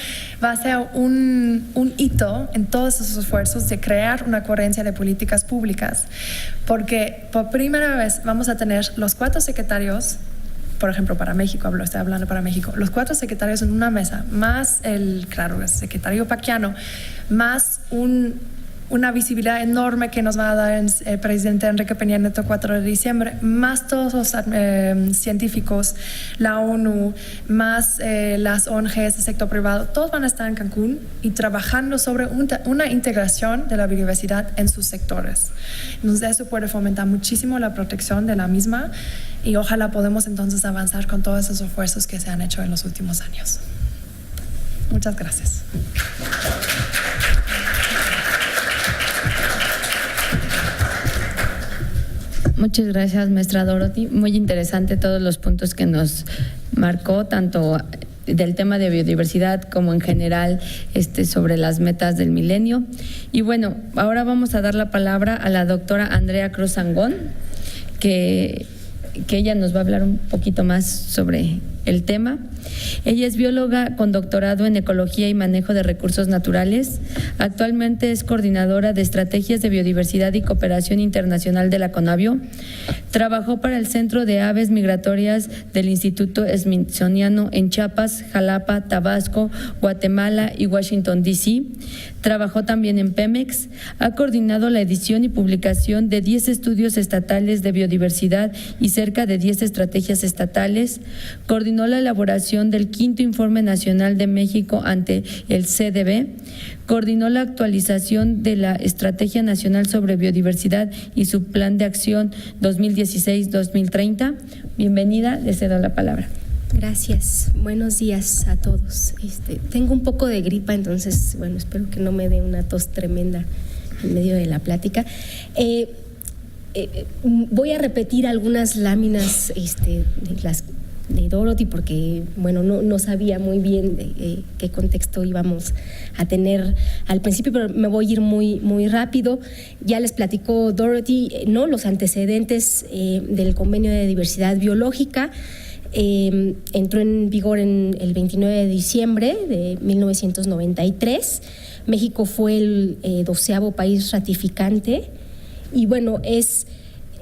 va a ser un hito en todos esos esfuerzos de crear una coherencia de políticas públicas, porque por primera vez vamos a tener los 4 secretarios, por ejemplo, para México, estoy hablando para México, los 4 secretarios en una mesa, más el secretario Pacquiao, más una visibilidad enorme que nos va a dar el presidente Enrique Peña Nieto el 4 de diciembre, más todos los científicos, la ONU, más las ONGs del sector privado, todos van a estar en Cancún y trabajando sobre una integración de la biodiversidad en sus sectores. Entonces eso puede fomentar muchísimo la protección de la misma y ojalá podamos entonces avanzar con todos esos esfuerzos que se han hecho en los últimos años. Muchas gracias. Muchas gracias, maestra Dorothy. Muy interesante todos los puntos que nos marcó, tanto del tema de biodiversidad como en general sobre las metas del milenio. Y bueno, ahora vamos a dar la palabra a la doctora Andrea Cruz Angón, que ella nos va a hablar un poquito más sobre el tema. Ella es bióloga con doctorado en Ecología y Manejo de Recursos Naturales. Actualmente es coordinadora de Estrategias de Biodiversidad y Cooperación Internacional de la CONABIO. Trabajó para el Centro de Aves Migratorias del Instituto Smithsoniano en Chiapas, Jalapa, Tabasco, Guatemala y Washington, D.C. Trabajó también en Pemex. Ha coordinado la edición y publicación de 10 estudios estatales de biodiversidad y cerca de 10 estrategias estatales. Coordinó la elaboración del 5º Informe Nacional de México ante el CDB. Coordinó la actualización de la Estrategia Nacional sobre Biodiversidad y su Plan de Acción 2016-2030. Bienvenida, le cedo la palabra. Gracias, buenos días a todos. Tengo un poco de gripa, entonces, bueno, espero que no me dé una tos tremenda en medio de la plática. Voy a repetir algunas láminas de Dorothy porque, bueno, no sabía muy bien de qué contexto íbamos a tener al principio, pero me voy a ir muy rápido. Ya les platicó Dorothy, los antecedentes del Convenio de Diversidad Biológica. Entró en vigor en el 29 de diciembre de 1993. México fue el 12º país ratificante y, bueno, es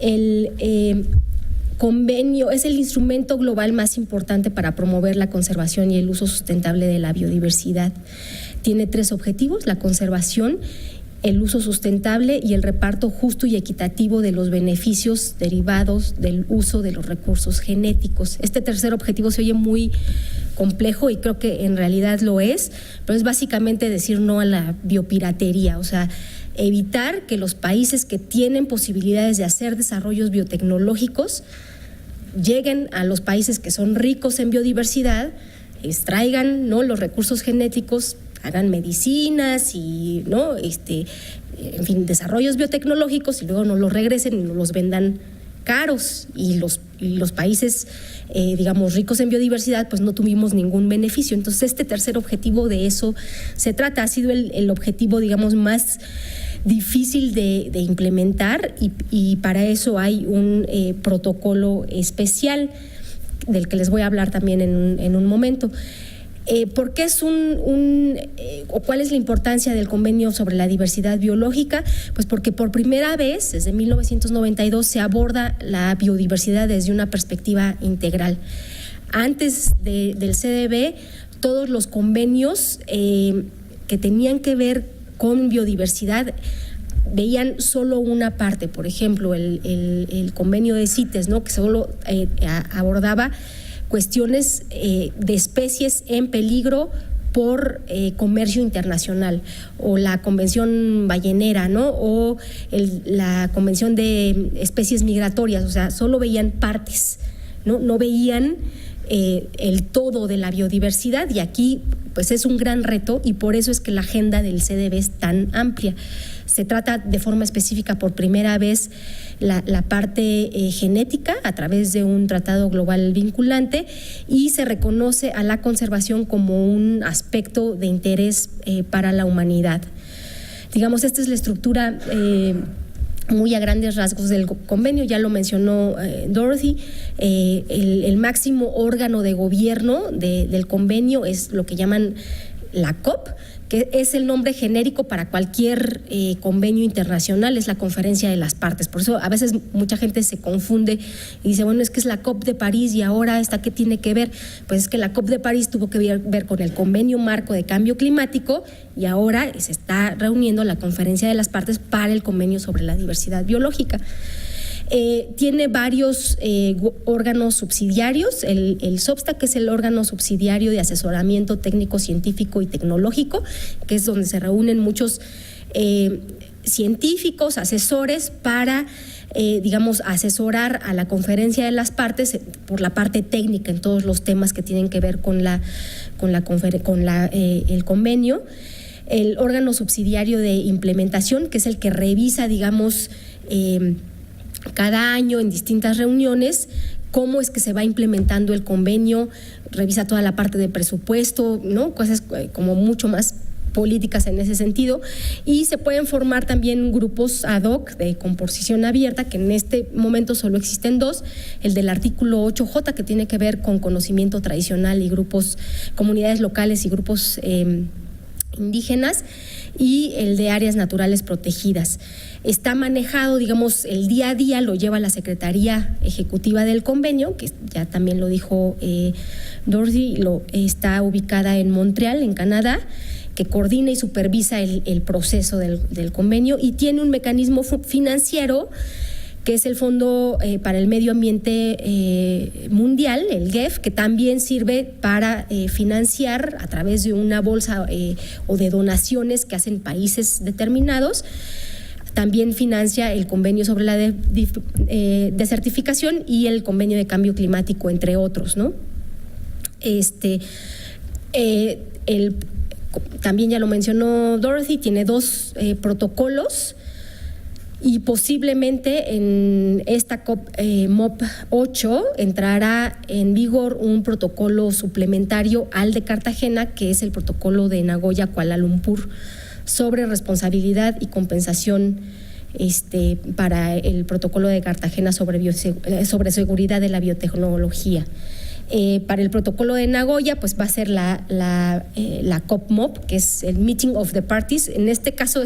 el convenio, es el instrumento global más importante para promover la conservación y el uso sustentable de la biodiversidad. Tiene 3 objetivos: la conservación, el uso sustentable y el reparto justo y equitativo de los beneficios derivados del uso de los recursos genéticos. Este tercer objetivo se oye muy complejo y creo que en realidad lo es, pero es básicamente decir no a la biopiratería, o sea, evitar que los países que tienen posibilidades de hacer desarrollos biotecnológicos lleguen a los países que son ricos en biodiversidad, extraigan los recursos genéticos, hagan medicinas y, ¿no? En fin, desarrollos biotecnológicos y luego nos los regresen y nos los vendan caros, y los países, digamos, ricos en biodiversidad, pues no tuvimos ningún beneficio. Entonces, este tercer objetivo, de eso se trata, ha sido el objetivo, digamos, más difícil de implementar, y para eso hay un protocolo especial del que les voy a hablar también en un momento. ¿Por qué es o cuál es la importancia del convenio sobre la diversidad biológica? Pues porque por primera vez, desde 1992, se aborda la biodiversidad desde una perspectiva integral. Antes del CDB, todos los convenios que tenían que ver con biodiversidad veían solo una parte. Por ejemplo, el convenio de CITES, ¿no?, que solo abordaba cuestiones de especies en peligro por comercio internacional, o la Convención Ballenera, ¿no?, o la Convención de Especies Migratorias. O sea, solo veían partes, no veían el todo de la biodiversidad, y aquí pues es un gran reto, y por eso es que la agenda del CDB es tan amplia. Se trata de forma específica por primera vez la parte genética a través de un tratado global vinculante, y se reconoce a la conservación como un aspecto de interés para la humanidad. Digamos, esta es la estructura muy a grandes rasgos del convenio. Ya lo mencionó Dorothy. El máximo órgano de gobierno del convenio es lo que llaman la COP, que es el nombre genérico para cualquier convenio internacional, es la Conferencia de las Partes. Por eso a veces mucha gente se confunde y dice, bueno, es que es la COP de París y ahora ¿esta qué tiene que ver? Pues es que la COP de París tuvo que ver con el Convenio Marco de Cambio Climático, y ahora se está reuniendo la Conferencia de las Partes para el Convenio sobre la Diversidad Biológica. Tiene varios órganos subsidiarios. El SOBSTA, que es el órgano subsidiario de asesoramiento técnico, científico y tecnológico, que es donde se reúnen muchos científicos, asesores para, digamos, asesorar a la Conferencia de las Partes por la parte técnica en todos los temas que tienen que ver con el convenio. El órgano subsidiario de implementación, que es el que revisa, digamos, cada año en distintas reuniones cómo es que se va implementando el convenio, revisa toda la parte de presupuesto, ¿no?, cosas como mucho más políticas en ese sentido, y se pueden formar también grupos ad hoc de composición abierta, que en este momento solo existen dos: el del artículo 8J, que tiene que ver con conocimiento tradicional y grupos, comunidades locales y grupos indígenas, y el de áreas naturales protegidas. Está manejado, digamos, el día a día lo lleva la Secretaría Ejecutiva del Convenio, que ya también lo dijo Dorothy, está ubicada en Montreal, en Canadá, que coordina y supervisa el proceso del convenio, y tiene un mecanismo financiero que es el Fondo para el Medio Ambiente Mundial, el GEF, que también sirve para financiar a través de una bolsa o de donaciones que hacen países determinados. También financia el convenio sobre la desertificación y el convenio de cambio climático, entre otros, ¿no? También ya lo mencionó Dorothy, tiene dos protocolos, y posiblemente en esta COP MOP 8 entrará en vigor un protocolo suplementario al de Cartagena, que es el protocolo de Nagoya-Kuala Lumpur, sobre responsabilidad y compensación para el protocolo de Cartagena sobre seguridad de la biotecnología. Para el protocolo de Nagoya, pues va a ser la COP MOP, que es el Meeting of the Parties. En este caso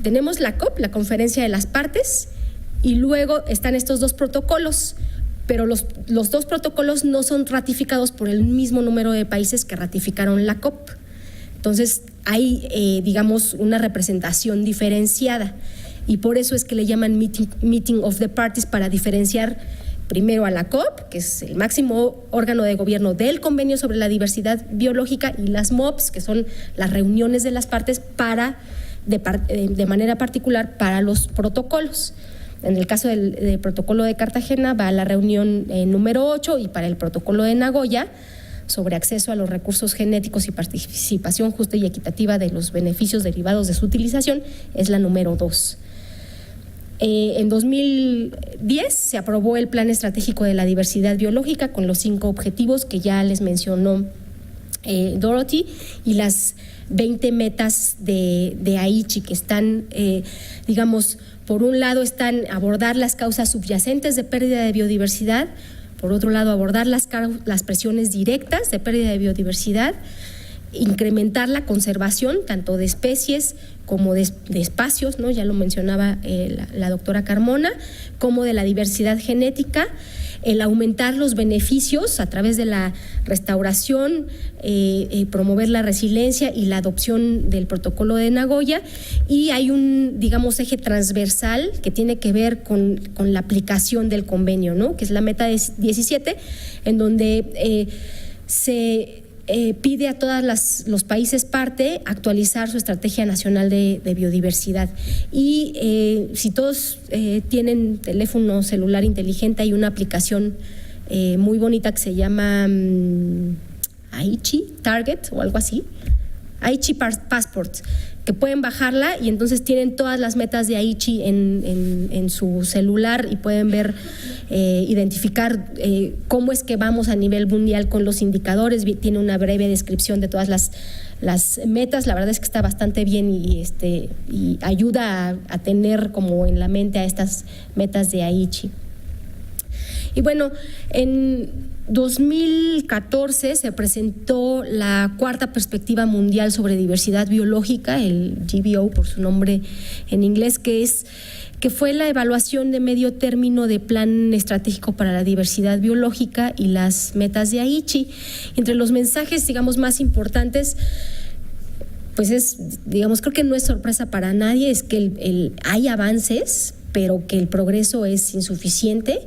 tenemos la COP, la Conferencia de las Partes, y luego están estos dos protocolos, pero los dos protocolos no son ratificados por el mismo número de países que ratificaron la COP. Entonces hay, digamos, una representación diferenciada, y por eso es que le llaman Meeting of the Parties, para diferenciar primero a la COP, que es el máximo órgano de gobierno del Convenio sobre la Diversidad Biológica, y las MOPs, que son las reuniones de las partes de manera particular para los protocolos. En el caso del protocolo de Cartagena va a la reunión número 8, y para el protocolo de Nagoya sobre acceso a los recursos genéticos y participación justa y equitativa de los beneficios derivados de su utilización es la número 2. En 2010 se aprobó el Plan Estratégico de la Diversidad Biológica con los 5 objetivos que ya les mencionó Dorothy, y las 20 metas de Aichi, que están, digamos, por un lado están abordar las causas subyacentes de pérdida de biodiversidad, por otro lado abordar las presiones directas de pérdida de biodiversidad, incrementar la conservación tanto de especies como de espacios, ¿no? Ya lo mencionaba la doctora Carmona, como de la diversidad genética, el aumentar los beneficios a través de la restauración, promover la resiliencia y la adopción del protocolo de Nagoya, y hay un, digamos, eje transversal que tiene que ver con la aplicación del convenio, ¿no? Que es la meta 17, en donde se pide a todos los países parte actualizar su estrategia nacional de biodiversidad. Y si todos tienen teléfono celular inteligente, hay una aplicación muy bonita que se llama Aichi Target o algo así, Aichi Passport, que pueden bajarla y entonces tienen todas las metas de Aichi en su celular y pueden ver, identificar cómo es que vamos a nivel mundial con los indicadores. Tiene una breve descripción de todas las metas. La verdad es que está bastante bien y ayuda a tener como en la mente a estas metas de Aichi. Y bueno, en 2014 se presentó la 4ª perspectiva mundial sobre diversidad biológica, el GBO por su nombre en inglés, que fue la evaluación de medio término de Plan Estratégico para la Diversidad Biológica y las metas de Aichi. Entre los mensajes, digamos, más importantes, pues creo que no es sorpresa para nadie, es que hay avances, pero que el progreso es insuficiente,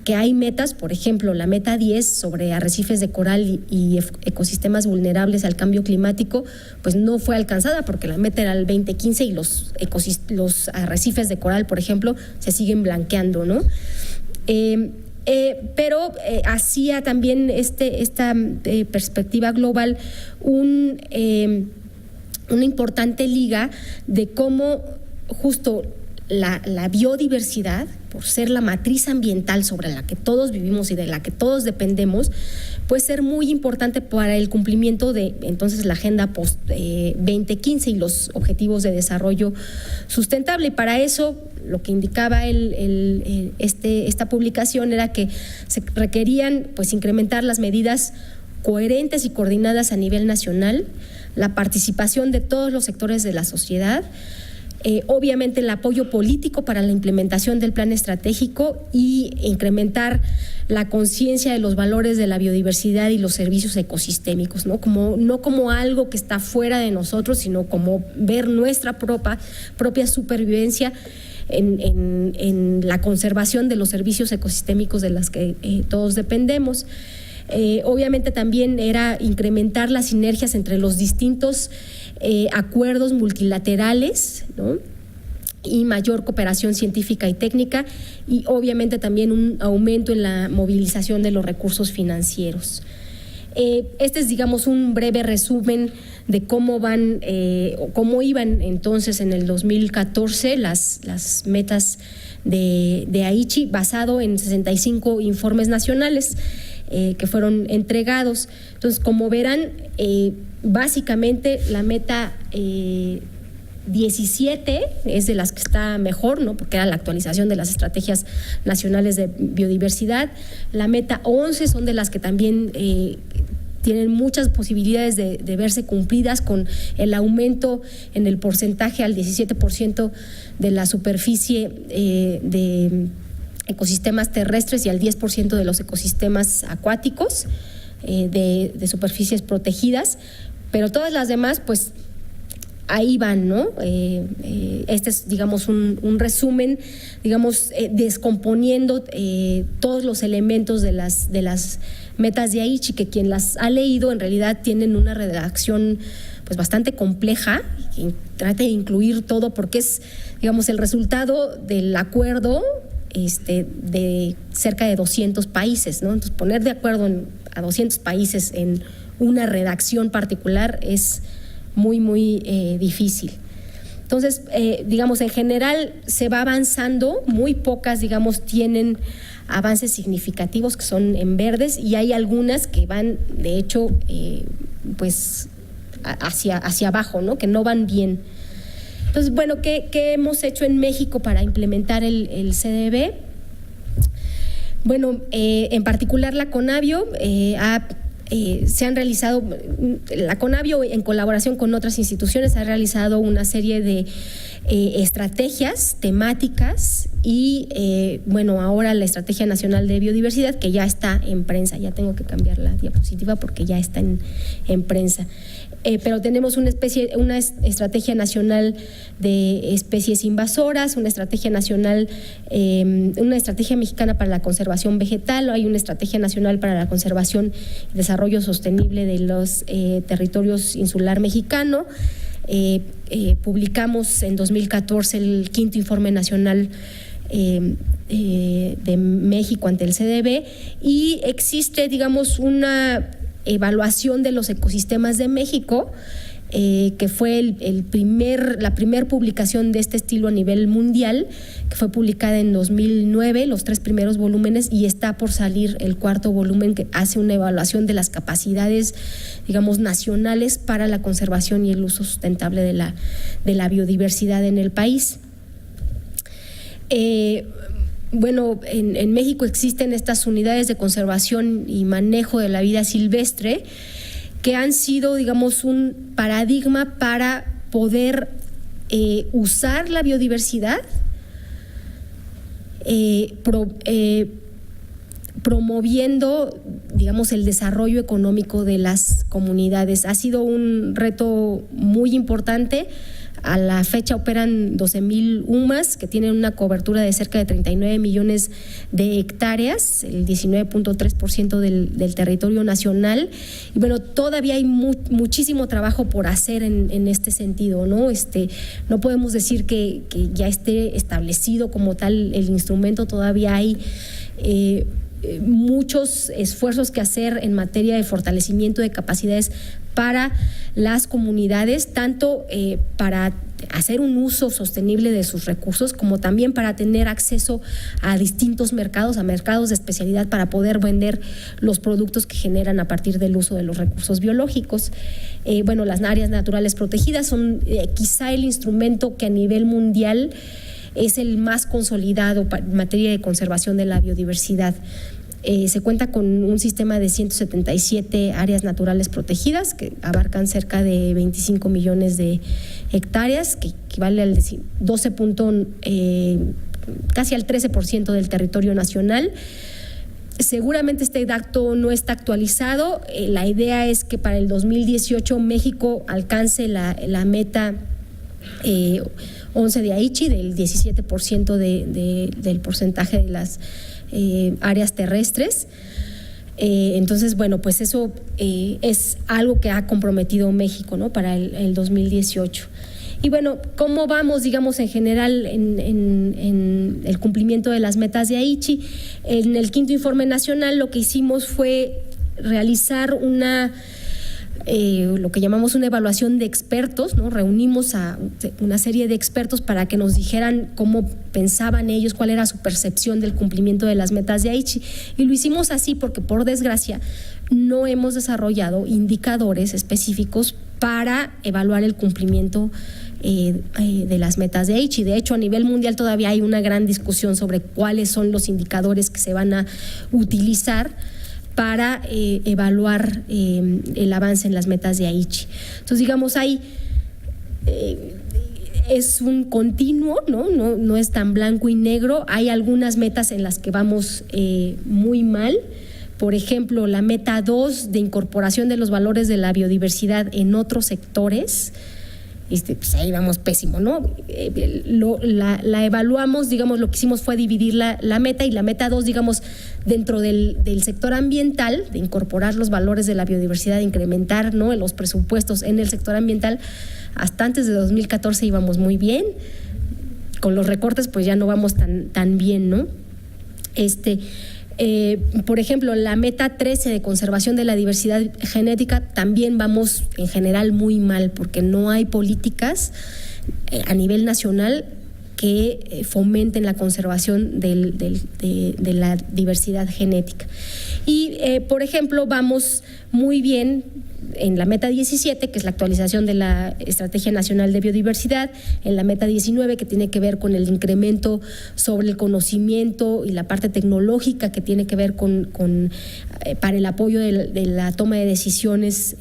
que hay metas, por ejemplo, la meta 10 sobre arrecifes de coral y ecosistemas vulnerables al cambio climático, pues no fue alcanzada porque la meta era el 2015 y los arrecifes de coral, por ejemplo, se siguen blanqueando, ¿no? Pero hacía también esta perspectiva global una importante liga de cómo justo la biodiversidad, por ser la matriz ambiental sobre la que todos vivimos y de la que todos dependemos, puede ser muy importante para el cumplimiento de entonces la agenda post 2015 y los objetivos de desarrollo sustentable. Y para eso lo que indicaba esta publicación era que se requerían pues incrementar las medidas coherentes y coordinadas a nivel nacional, la participación de todos los sectores de la sociedad, obviamente el apoyo político para la implementación del plan estratégico y incrementar la conciencia de los valores de la biodiversidad y los servicios ecosistémicos, no como algo que está fuera de nosotros, sino como ver nuestra propia supervivencia en la conservación de los servicios ecosistémicos de las que todos dependemos. Obviamente también era incrementar las sinergias entre los distintos acuerdos multilaterales, ¿no? Y mayor cooperación científica y técnica, y obviamente también un aumento en la movilización de los recursos financieros. Este es, digamos, un breve resumen de cómo iban entonces en el 2014 las metas de Aichi, basado en 65 informes nacionales que fueron entregados. Entonces, como verán, básicamente la meta 17 es de las que está mejor, ¿no? Porque era la actualización de las estrategias nacionales de biodiversidad. La meta 11 son de las que también tienen muchas posibilidades de verse cumplidas, con el aumento en el porcentaje al 17% de la superficie de ecosistemas terrestres y al 10% de los ecosistemas acuáticos de superficies protegidas, pero todas las demás pues ahí van, ¿no? Este es, digamos, un resumen, digamos, descomponiendo todos los elementos de las metas de Aichi, que quien las ha leído en realidad tienen una redacción pues bastante compleja, que trata de incluir todo porque es, digamos, el resultado del acuerdo de cerca de 200 países, ¿no? Entonces, poner de acuerdo a 200 países en una redacción particular es muy, muy difícil. Entonces, digamos, en general se va avanzando, muy pocas, digamos, tienen avances significativos que son en verdes y hay algunas que van, de hecho, pues hacia abajo, ¿no? Que no van bien. Entonces, bueno, ¿qué hemos hecho en México para implementar el CDB? Bueno, en particular la Conavio se han realizado, la Conavio en colaboración con otras instituciones ha realizado una serie de estrategias temáticas y bueno, ahora la Estrategia Nacional de Biodiversidad, que ya está en prensa. Ya tengo que cambiar la diapositiva porque ya está en prensa. Pero tenemos una estrategia nacional de especies invasoras, una estrategia nacional, una estrategia mexicana para la conservación vegetal, hay una estrategia nacional para la conservación y desarrollo sostenible de los territorios insular mexicano. Publicamos en 2014 el 5º Informe Nacional de México ante el CDB y existe, digamos, una evaluación de los ecosistemas de México, que fue la primer publicación de este estilo a nivel mundial, que fue publicada en 2009, los 3 primeros volúmenes, y está por salir el 4º volumen, que hace una evaluación de las capacidades, digamos, nacionales para la conservación y el uso sustentable de la biodiversidad en el país. Bueno, en México existen estas unidades de conservación y manejo de la vida silvestre que han sido, digamos, un paradigma para poder usar la biodiversidad, promoviendo, digamos, el desarrollo económico de las comunidades. Ha sido un reto muy importante. A la fecha operan 12,000 UMAS que tienen una cobertura de cerca de 39 millones de hectáreas, el 19.3% del territorio nacional. Y bueno, todavía hay muchísimo trabajo por hacer en este sentido, ¿no? No podemos decir que ya esté establecido como tal el instrumento, todavía hay muchos esfuerzos que hacer en materia de fortalecimiento de capacidades para las comunidades, tanto para hacer un uso sostenible de sus recursos, como también para tener acceso a distintos mercados, a mercados de especialidad, para poder vender los productos que generan a partir del uso de los recursos biológicos. Bueno, las áreas naturales protegidas son quizá el instrumento que a nivel mundial es el más consolidado en materia de conservación de la biodiversidad. Se cuenta con un sistema de 177 áreas naturales protegidas que abarcan cerca de 25 millones de hectáreas, que equivale al casi al 13% del territorio nacional. Seguramente este dato no está actualizado. La idea es que para el 2018 México alcance la meta 11 de Aichi, del 17% del porcentaje de las áreas terrestres. Entonces, bueno, pues eso es algo que ha comprometido México, ¿no?, para el 2018. Y bueno, ¿cómo vamos, digamos, en general en el cumplimiento de las metas de Aichi? En el 5º Informe Nacional lo que hicimos fue realizar lo que llamamos una evaluación de expertos, ¿no? Reunimos a una serie de expertos para que nos dijeran cómo pensaban ellos, cuál era su percepción del cumplimiento de las metas de Aichi. Y lo hicimos así porque, por desgracia, no hemos desarrollado indicadores específicos para evaluar el cumplimiento de las metas de Aichi. De hecho, a nivel mundial todavía hay una gran discusión sobre cuáles son los indicadores que se van a utilizar para evaluar el avance en las metas de Aichi. Entonces, digamos, es un continuo, no es tan blanco y negro. Hay algunas metas en las que vamos muy mal. Por ejemplo, la meta 2 de incorporación de los valores de la biodiversidad en otros sectores. Pues ahí vamos pésimo, ¿no? La evaluamos, digamos, lo que hicimos fue dividir la meta, y la meta 2, digamos, dentro del sector ambiental, de incorporar los valores de la biodiversidad, de incrementar, ¿no?, los presupuestos en el sector ambiental. Hasta antes de 2014 íbamos muy bien. Con los recortes pues ya no vamos tan bien, ¿no? Por ejemplo, la meta 13 de conservación de la diversidad genética también vamos en general muy mal porque no hay políticas a nivel nacional que fomenten la conservación de la diversidad genética. Y, por ejemplo, vamos muy bien en la meta 17, que es la actualización de la Estrategia Nacional de Biodiversidad, en la meta 19, que tiene que ver con el incremento sobre el conocimiento y la parte tecnológica que tiene que ver para el apoyo de la toma de decisiones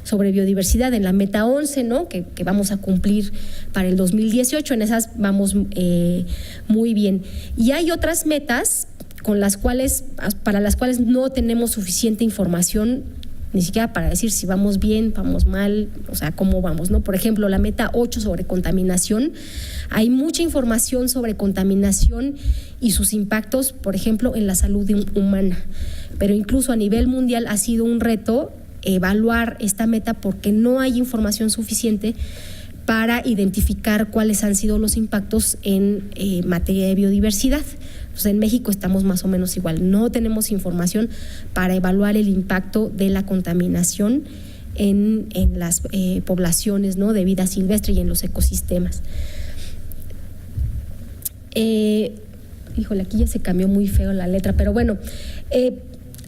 sobre biodiversidad, en la meta 11, ¿no? que vamos a cumplir para el 2018, en esas vamos muy bien. Y hay otras metas para las cuales no tenemos suficiente información, ni siquiera para decir si vamos bien, vamos mal, o sea, cómo vamos, ¿no? Por ejemplo, la meta 8 sobre contaminación. Hay mucha información sobre contaminación y sus impactos, por ejemplo, en la salud humana. Pero incluso a nivel mundial ha sido un reto evaluar esta meta porque no hay información suficiente para identificar cuáles han sido los impactos en materia de biodiversidad. Entonces, en México estamos más o menos igual. No tenemos información para evaluar el impacto de la contaminación en las poblaciones, ¿no? de vida silvestre y en los ecosistemas. Híjole, aquí ya se cambió muy feo la letra, pero bueno,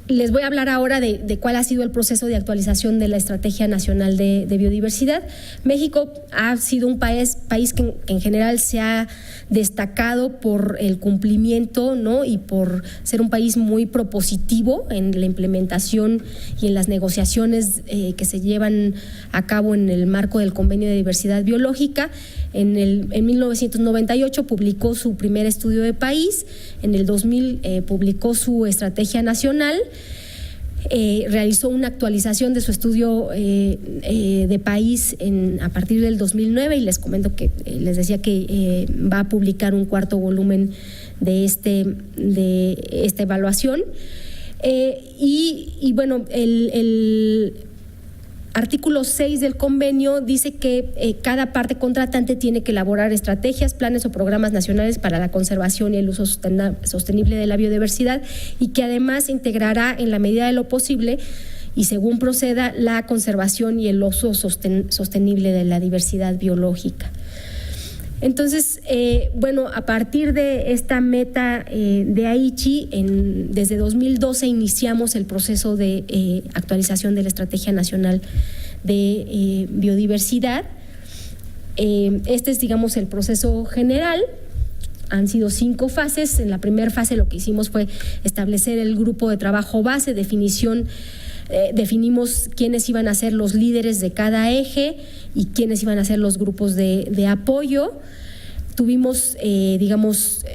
les voy a hablar ahora de cuál ha sido el proceso de actualización de la Estrategia Nacional de Biodiversidad. México ha sido un país que en general se ha destacado por el cumplimiento, ¿no? y por ser un país muy propositivo en la implementación y en las negociaciones que se llevan a cabo en el marco del Convenio de Diversidad Biológica. En 1998 publicó su primer estudio de país, en el 2000 publicó su estrategia nacional, realizó una actualización de su estudio de país a partir del 2009 y les comento que les decía que va a publicar un cuarto volumen de esta evaluación. Y bueno, el artículo 6 del convenio dice que cada parte contratante tiene que elaborar estrategias, planes o programas nacionales para la conservación y el uso sostenible de la biodiversidad y que además integrará en la medida de lo posible y según proceda la conservación y el uso sostenible de la diversidad biológica. Entonces, bueno, a partir de esta meta de Aichi, desde 2012 iniciamos el proceso de actualización de la Estrategia Nacional de Biodiversidad. Este es, digamos, el proceso general. Han sido 5 fases. En la primera fase lo que hicimos fue establecer el grupo de trabajo base, definimos quiénes iban a ser los líderes de cada eje y quiénes iban a ser los grupos de apoyo. Tuvimos, digamos,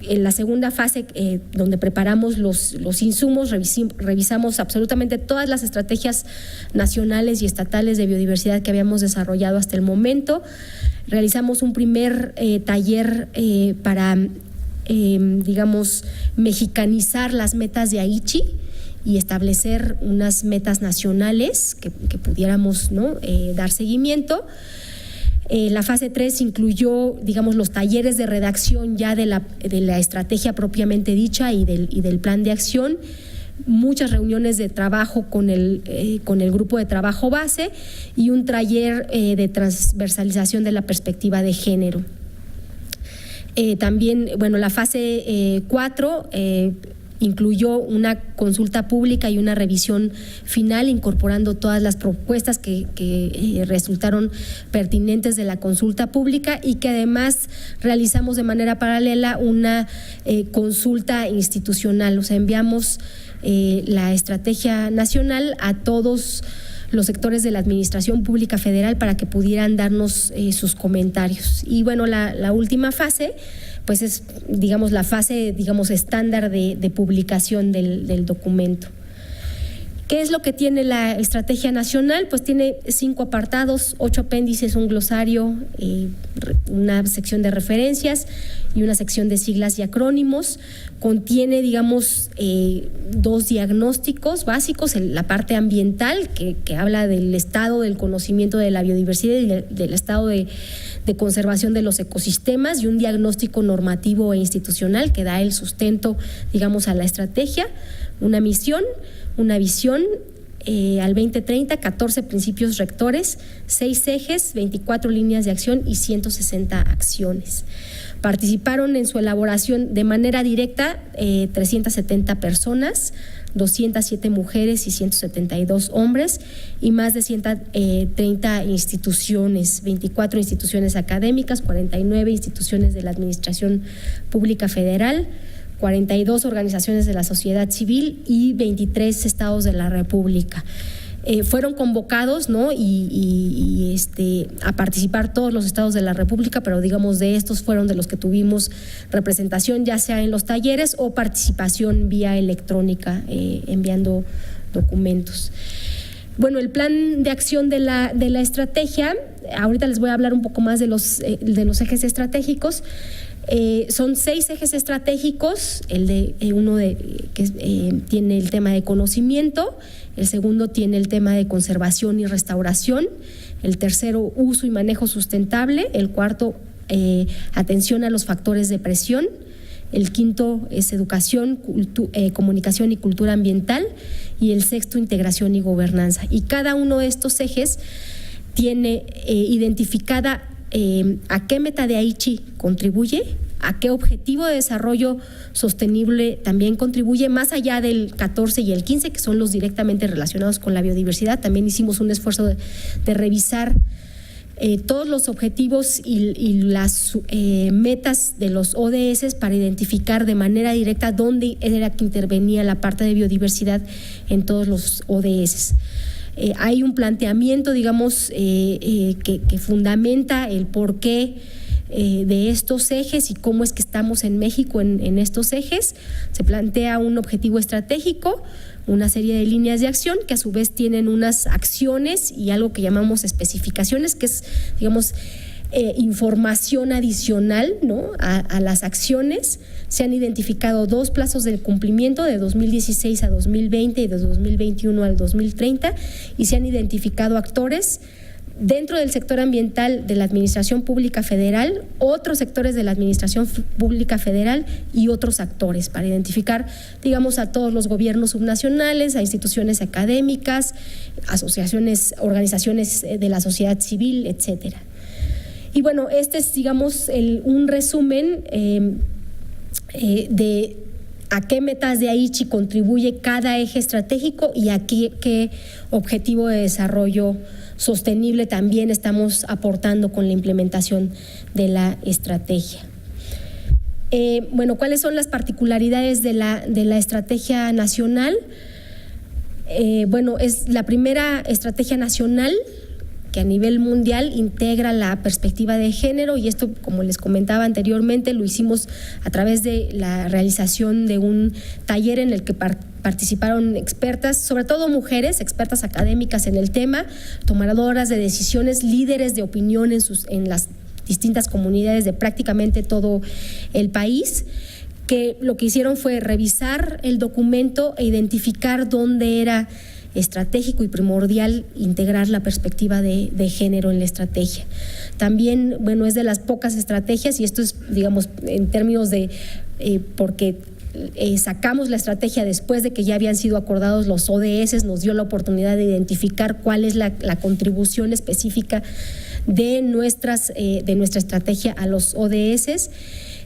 en la segunda fase donde preparamos los insumos, revisamos absolutamente todas las estrategias nacionales y estatales de biodiversidad que habíamos desarrollado hasta el momento. Realizamos un primer taller para, digamos, mexicanizar las metas de Aichi y establecer unas metas nacionales que pudiéramos, ¿no? Dar seguimiento. La fase 3 incluyó, digamos, los talleres de redacción ya de la estrategia propiamente dicha y del plan de acción, muchas reuniones de trabajo con el grupo de trabajo base y un taller de transversalización de la perspectiva de género. También, bueno, la fase 4 incluyó una consulta pública y una revisión final, incorporando todas las propuestas que resultaron pertinentes de la consulta pública y que además realizamos de manera paralela una consulta institucional. O sea, enviamos la estrategia nacional a todos los sectores de la Administración Pública Federal para que pudieran darnos sus comentarios. Y bueno, la última fase pues es, digamos, la fase, digamos, estándar de publicación del documento. ¿Qué es lo que tiene la estrategia nacional? Pues tiene 5 apartados, 8 apéndices, un glosario, una sección de referencias y una sección de siglas y acrónimos. Contiene, digamos, 2 diagnósticos básicos, la parte ambiental, que habla del estado del conocimiento de la biodiversidad y del estado de conservación de los ecosistemas, y un diagnóstico normativo e institucional que da el sustento, digamos, a la estrategia, una misión, una visión al 2030, 14 principios rectores, 6 ejes, 24 líneas de acción y 160 acciones. Participaron en su elaboración de manera directa 370 personas, 207 mujeres y 172 hombres, y más de 130 instituciones, 24 instituciones académicas, 49 instituciones de la Administración Pública Federal, 42 organizaciones de la sociedad civil y 23 estados de la República. Fueron convocados, ¿no? A participar todos los estados de la República, pero digamos de estos fueron de los que tuvimos representación, ya sea en los talleres o participación vía electrónica, enviando documentos. Bueno, el plan de acción de la estrategia, ahorita les voy a hablar un poco más de los ejes estratégicos. Son 6 ejes estratégicos, uno que tiene el tema de conocimiento, el segundo tiene el tema de conservación y restauración, el tercero uso y manejo sustentable, el cuarto atención a los factores de presión, el quinto es educación, comunicación y cultura ambiental, y el sexto integración y gobernanza. Y cada uno de estos ejes tiene identificada a qué meta de Aichi contribuye, a qué objetivo de desarrollo sostenible también contribuye, más allá del 14 y el 15, que son los directamente relacionados con la biodiversidad. También hicimos un esfuerzo de revisar todos los objetivos y las metas de los ODS para identificar de manera directa dónde era que intervenía la parte de biodiversidad en todos los ODS. Hay un planteamiento, digamos, que fundamenta el porqué de estos ejes y cómo es que estamos en México en estos ejes. Se plantea un objetivo estratégico, una serie de líneas de acción que a su vez tienen unas acciones y algo que llamamos especificaciones, que es, digamos, información adicional, ¿no?, a las acciones. Se han identificado 2 plazos de cumplimiento, de 2016 a 2020 y de 2021 al 2030, y se han identificado actores dentro del sector ambiental de la Administración Pública Federal, otros sectores de la Administración Pública Federal y otros actores, para identificar, digamos, a todos los gobiernos subnacionales, a instituciones académicas, asociaciones, organizaciones de la sociedad civil, etcétera. Y bueno, este es, digamos, un resumen de a qué metas de Aichi contribuye cada eje estratégico y a qué objetivo de desarrollo sostenible también estamos aportando con la implementación de la estrategia. Bueno, ¿cuáles son las particularidades de la estrategia nacional? Bueno, es la primera estrategia nacional que a nivel mundial integra la perspectiva de género, y esto, como les comentaba anteriormente, lo hicimos a través de la realización de un taller en el que participaron expertas, sobre todo mujeres, expertas académicas en el tema, tomadoras de decisiones, líderes de opinión en las distintas comunidades de prácticamente todo el país, que lo que hicieron fue revisar el documento e identificar dónde era estratégico y primordial integrar la perspectiva de género en la estrategia. También, bueno, es de las pocas estrategias, y esto es, digamos, en términos de porque sacamos la estrategia después de que ya habían sido acordados los ODS, nos dio la oportunidad de identificar cuál es la contribución específica de nuestra estrategia a los ODS.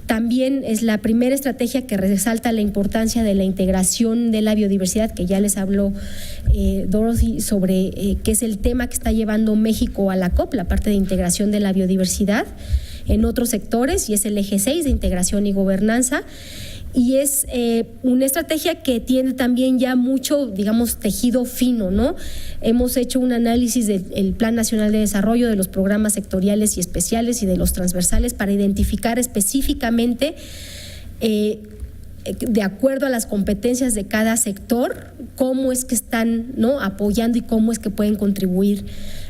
También es la primera estrategia que resalta la importancia de la integración de la biodiversidad, que ya les habló Dorothy sobre qué es el tema que está llevando México a la COP, la parte de integración de la biodiversidad en otros sectores, y es el eje 6 de integración y gobernanza. Y es una estrategia que tiene también ya mucho, digamos, tejido fino, ¿no? Hemos hecho un análisis del Plan Nacional de Desarrollo, de los programas sectoriales y especiales y de los transversales para identificar específicamente de acuerdo a las competencias de cada sector, cómo es que están, ¿no?, apoyando y cómo es que pueden contribuir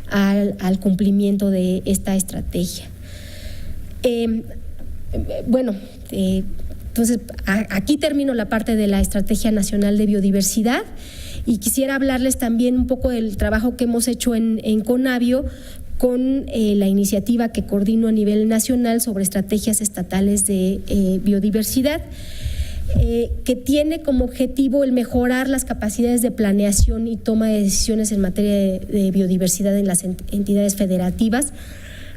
al cumplimiento de esta estrategia. Entonces, aquí termino la parte de la Estrategia Nacional de Biodiversidad y quisiera hablarles también un poco del trabajo que hemos hecho en Conavio con la iniciativa que coordino a nivel nacional sobre estrategias estatales de biodiversidad, que tiene como objetivo el mejorar las capacidades de planeación y toma de decisiones en materia de biodiversidad en las entidades federativas,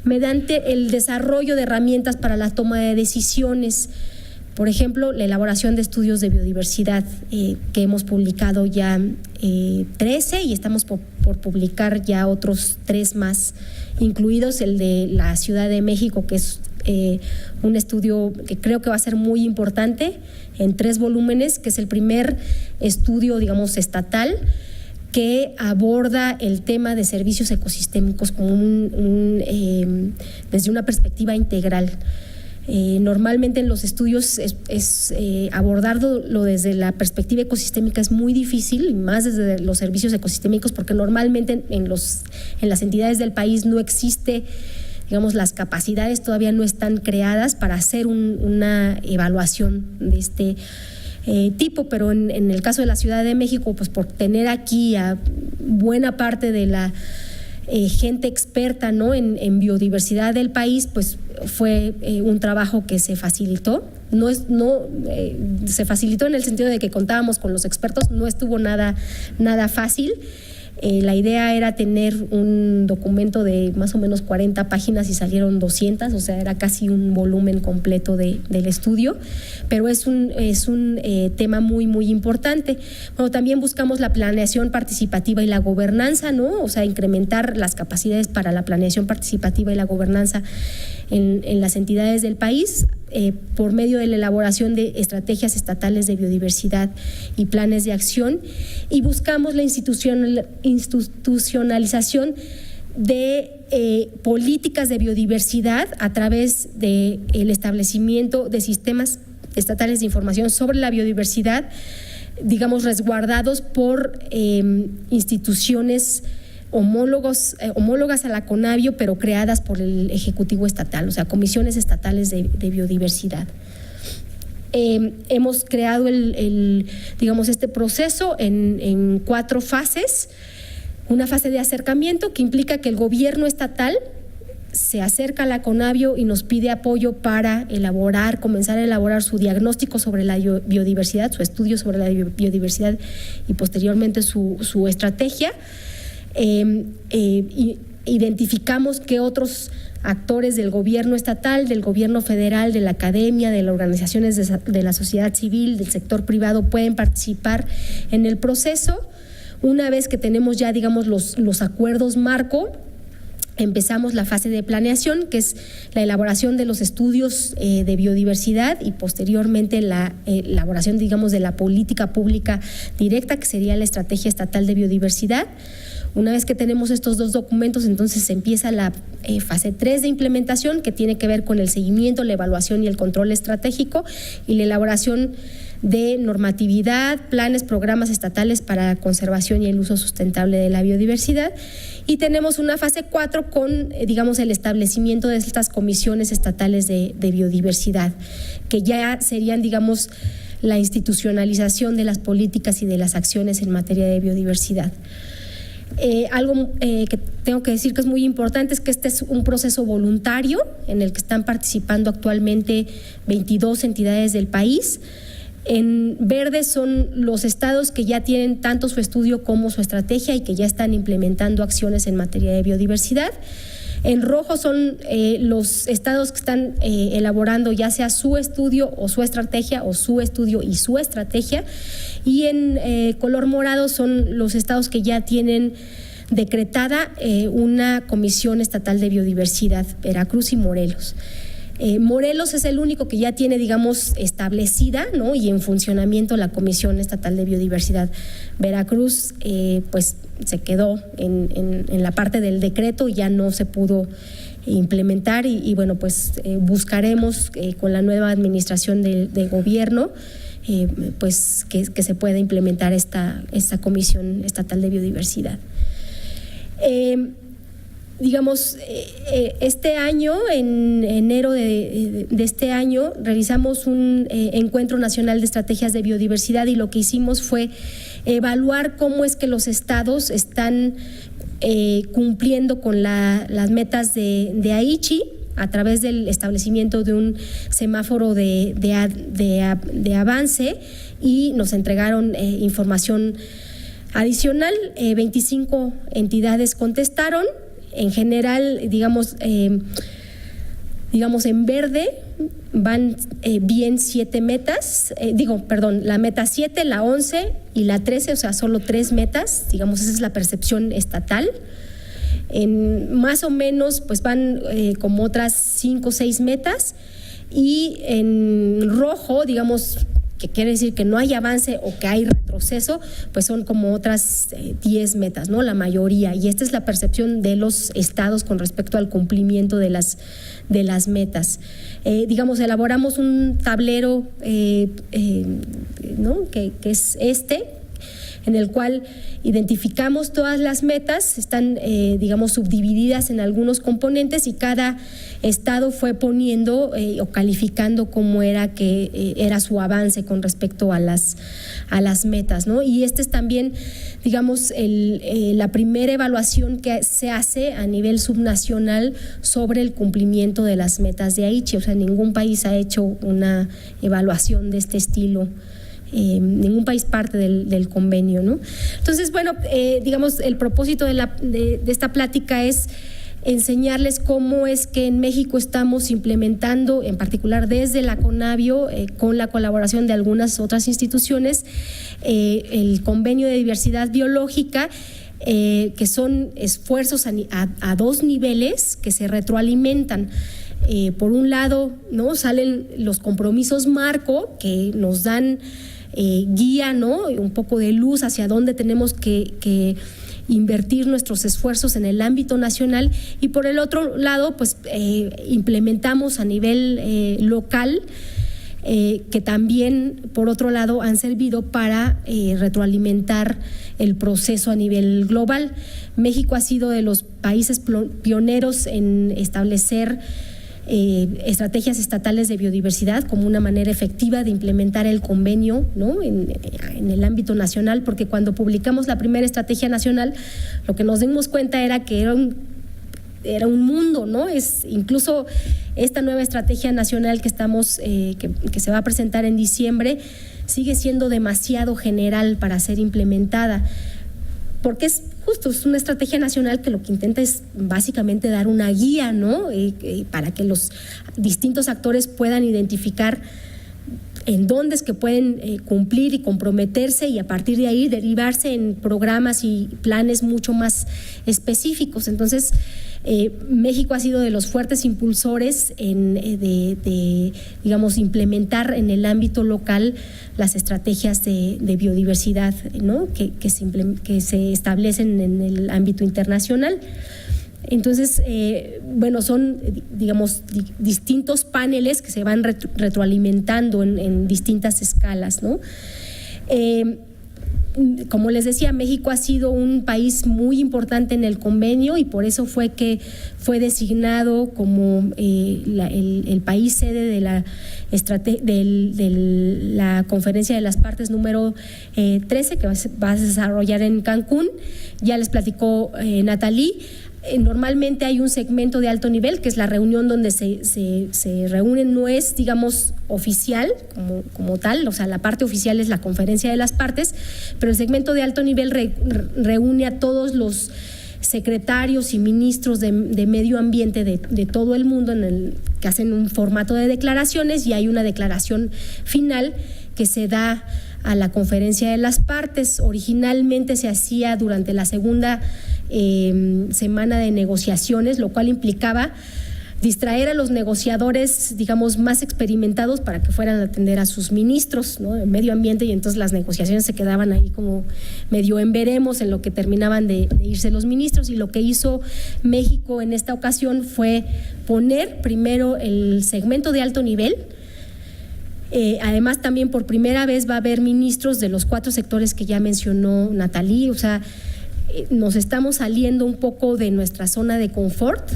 mediante el desarrollo de herramientas para la toma de decisiones. Por ejemplo, la elaboración de estudios de biodiversidad, que hemos publicado ya 13 y estamos por publicar ya otros 3 más, incluidos el de la Ciudad de México, que es un estudio que creo que va a ser muy importante, en 3 volúmenes, que es el primer estudio, digamos, estatal que aborda el tema de servicios ecosistémicos como desde una perspectiva integral. Normalmente en los estudios abordarlo desde la perspectiva ecosistémica es muy difícil, y más desde los servicios ecosistémicos, porque normalmente en las entidades del país no existe, digamos, las capacidades todavía no están creadas para hacer una evaluación de este tipo, pero en el caso de la Ciudad de México, pues por tener aquí a buena parte de la gente experta, ¿no?, en biodiversidad del país, pues fue un trabajo que se facilitó. Se facilitó en el sentido de que contábamos con los expertos, no estuvo nada fácil. La idea era tener un documento de más o menos 40 páginas y salieron 200, o sea, era casi un volumen completo del estudio, pero es un tema muy, muy importante. Bueno, también buscamos la planeación participativa y la gobernanza, ¿no? O sea, incrementar las capacidades para la planeación participativa y la gobernanza en las entidades del país, por medio de la elaboración de estrategias estatales de biodiversidad y planes de acción, y buscamos la institucionalización de políticas de biodiversidad a través del establecimiento de sistemas estatales de información sobre la biodiversidad, digamos, resguardados por instituciones homólogas a la Conavio, pero creadas por el Ejecutivo Estatal, o sea, comisiones estatales de biodiversidad. Hemos creado digamos, este proceso en 4 fases. Una fase de acercamiento, que implica que el gobierno estatal se acerca a la Conavio y nos pide apoyo para comenzar a elaborar su diagnóstico sobre la biodiversidad, su estudio sobre la biodiversidad y posteriormente su estrategia. Identificamos qué otros actores del gobierno estatal, del gobierno federal, de la academia, de las organizaciones de la sociedad civil, del sector privado pueden participar en el proceso. Una vez que tenemos ya, digamos, los acuerdos marco, empezamos la fase de planeación, que es la elaboración de los estudios de biodiversidad y posteriormente la elaboración, digamos, de la política pública directa, que sería la Estrategia Estatal de Biodiversidad. Una vez que tenemos estos 2 documentos, entonces empieza la fase 3 de implementación, que tiene que ver con el seguimiento, la evaluación y el control estratégico y la elaboración de normatividad, planes, programas estatales para la conservación y el uso sustentable de la biodiversidad. Y tenemos una fase 4 con, digamos, el establecimiento de estas comisiones estatales de biodiversidad, que ya serían, digamos, la institucionalización de las políticas y de las acciones en materia de biodiversidad. Algo que tengo que decir que es muy importante es que este es un proceso voluntario en el que están participando actualmente 22 entidades del país. En verde son los estados que ya tienen tanto su estudio como su estrategia y que ya están implementando acciones en materia de biodiversidad. En rojo son los estados que están elaborando ya sea su estudio o su estrategia, o su estudio y su estrategia. Y en color morado son los estados que ya tienen decretada una comisión estatal de biodiversidad, Veracruz y Morelos. Morelos es el único que ya tiene, digamos, establecida, ¿no?, y en funcionamiento la Comisión Estatal de Biodiversidad. Veracruz, pues se quedó en la parte del decreto y ya no se pudo implementar y bueno, pues buscaremos con la nueva administración de gobierno pues que se pueda implementar esta Comisión Estatal de Biodiversidad. Digamos, este año, en enero de este año, realizamos un encuentro nacional de estrategias de biodiversidad y lo que hicimos fue evaluar cómo es que los estados están cumpliendo con las metas de Aichi a través del establecimiento de un semáforo de avance, y nos entregaron información adicional. 25 entidades contestaron. En general, digamos en verde van bien 7 metas, la meta 7, la 11 y la 13, o sea, solo 3 metas, digamos, esa es la percepción estatal. En más o menos, pues van como otras 5 o 6 metas, y en rojo, digamos, que quiere decir que no hay avance o que hay retroceso, pues son como otras 10 metas, ¿no? La mayoría. Y esta es la percepción de los estados con respecto al cumplimiento de las metas. Digamos, elaboramos un tablero, ¿no? que es en el cual identificamos todas las metas, están, digamos, subdivididas en algunos componentes, y cada estado fue poniendo o calificando cómo era era su avance con respecto a las metas, ¿no? Y este es también, digamos, la primera evaluación que se hace a nivel subnacional sobre el cumplimiento de las metas de Aichi. O sea, ningún país ha hecho una evaluación de este estilo. Ningún país parte del convenio, ¿no? Entonces, bueno, digamos, el propósito de esta plática es enseñarles cómo es que en México estamos implementando, en particular desde la CONABIO, con la colaboración de algunas otras instituciones, el convenio de diversidad biológica, que son esfuerzos a 2 niveles que se retroalimentan. Por un lado, ¿no?, salen los compromisos marco que nos dan guía, ¿no?, un poco de luz hacia dónde tenemos que invertir nuestros esfuerzos en el ámbito nacional, y por el otro lado, pues implementamos a nivel local, que también, por otro lado, han servido para retroalimentar el proceso a nivel global. México ha sido de los países pioneros en establecer estrategias estatales de biodiversidad como una manera efectiva de implementar el convenio, ¿no?, en el ámbito nacional, porque cuando publicamos la primera estrategia nacional, lo que nos dimos cuenta era que era un mundo, ¿no? Incluso esta nueva estrategia nacional que estamos que se va a presentar en diciembre sigue siendo demasiado general para ser implementada, porque es una estrategia nacional que lo que intenta es básicamente dar una guía, ¿no?, para que los distintos actores puedan identificar en dónde es que pueden cumplir y comprometerse, y a partir de ahí derivarse en programas y planes mucho más específicos. Entonces, México ha sido de los fuertes impulsores de digamos, implementar en el ámbito local las estrategias de biodiversidad, ¿no?, que se establecen en el ámbito internacional. Entonces, bueno, son, digamos, distintos paneles que se van retroalimentando en distintas escalas, ¿no? Como les decía, México ha sido un país muy importante en el convenio, y por eso fue que fue designado como el país sede de la Conferencia de las Partes número 13, que va a desarrollar en Cancún. Ya les platicó Nathalie. Normalmente hay un segmento de alto nivel, que es la reunión donde se reúnen, no es, digamos, oficial como tal, o sea, la parte oficial es la Conferencia de las Partes, pero el segmento de alto nivel reúne a todos los secretarios y ministros de medio ambiente de todo el mundo, que hacen un formato de declaraciones, y hay una declaración final que se da a la Conferencia de las Partes. Originalmente se hacía durante la segunda semana de negociaciones, lo cual implicaba distraer a los negociadores, digamos, más experimentados para que fueran a atender a sus ministros, ¿no?, de medio ambiente, y entonces las negociaciones se quedaban ahí como medio en veremos en lo que terminaban de irse los ministros. Y lo que hizo México en esta ocasión fue poner primero el segmento de alto nivel, Además, también por primera vez va a haber ministros de los 4 sectores que ya mencionó Nathalie. O sea, nos estamos saliendo un poco de nuestra zona de confort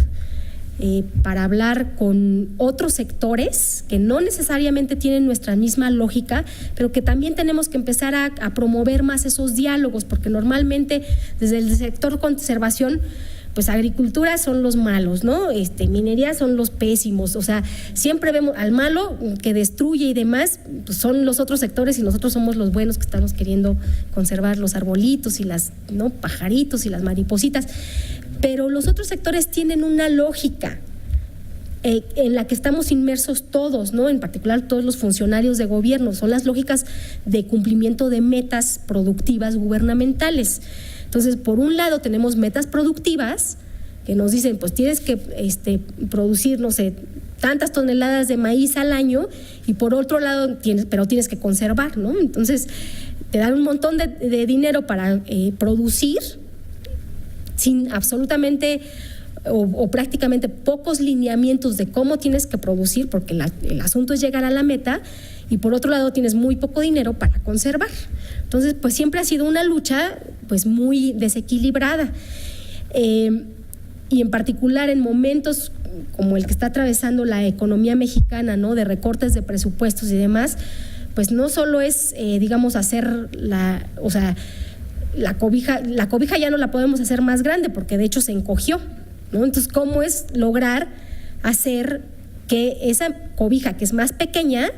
para hablar con otros sectores que no necesariamente tienen nuestra misma lógica, pero que también tenemos que empezar a promover más esos diálogos, porque normalmente desde el sector conservación, pues agricultura son los malos, ¿no? Minería son los pésimos, o sea, siempre vemos al malo que destruye y demás, pues son los otros sectores y nosotros somos los buenos que estamos queriendo conservar los arbolitos y las, ¿no?, pajaritos y las maripositas. Pero los otros sectores tienen una lógica en la que estamos inmersos todos, ¿no? En particular todos los funcionarios de gobierno, son las lógicas de cumplimiento de metas productivas gubernamentales. Entonces, por un lado tenemos metas productivas que nos dicen, pues tienes que producir, no sé, tantas toneladas de maíz al año, y por otro lado tienes que conservar, ¿no? Entonces, te dan un montón de dinero para producir sin absolutamente o prácticamente pocos lineamientos de cómo tienes que producir, porque el asunto es llegar a la meta, y por otro lado tienes muy poco dinero para conservar. Entonces, pues siempre ha sido una lucha pues muy desequilibrada. Y en particular en momentos como el que está atravesando la economía mexicana, ¿no?, de recortes de presupuestos y demás, pues no solo es, digamos, hacer la cobija ya no la podemos hacer más grande, porque de hecho se encogió, ¿no? Entonces, ¿cómo es lograr hacer que esa cobija, que es más pequeña,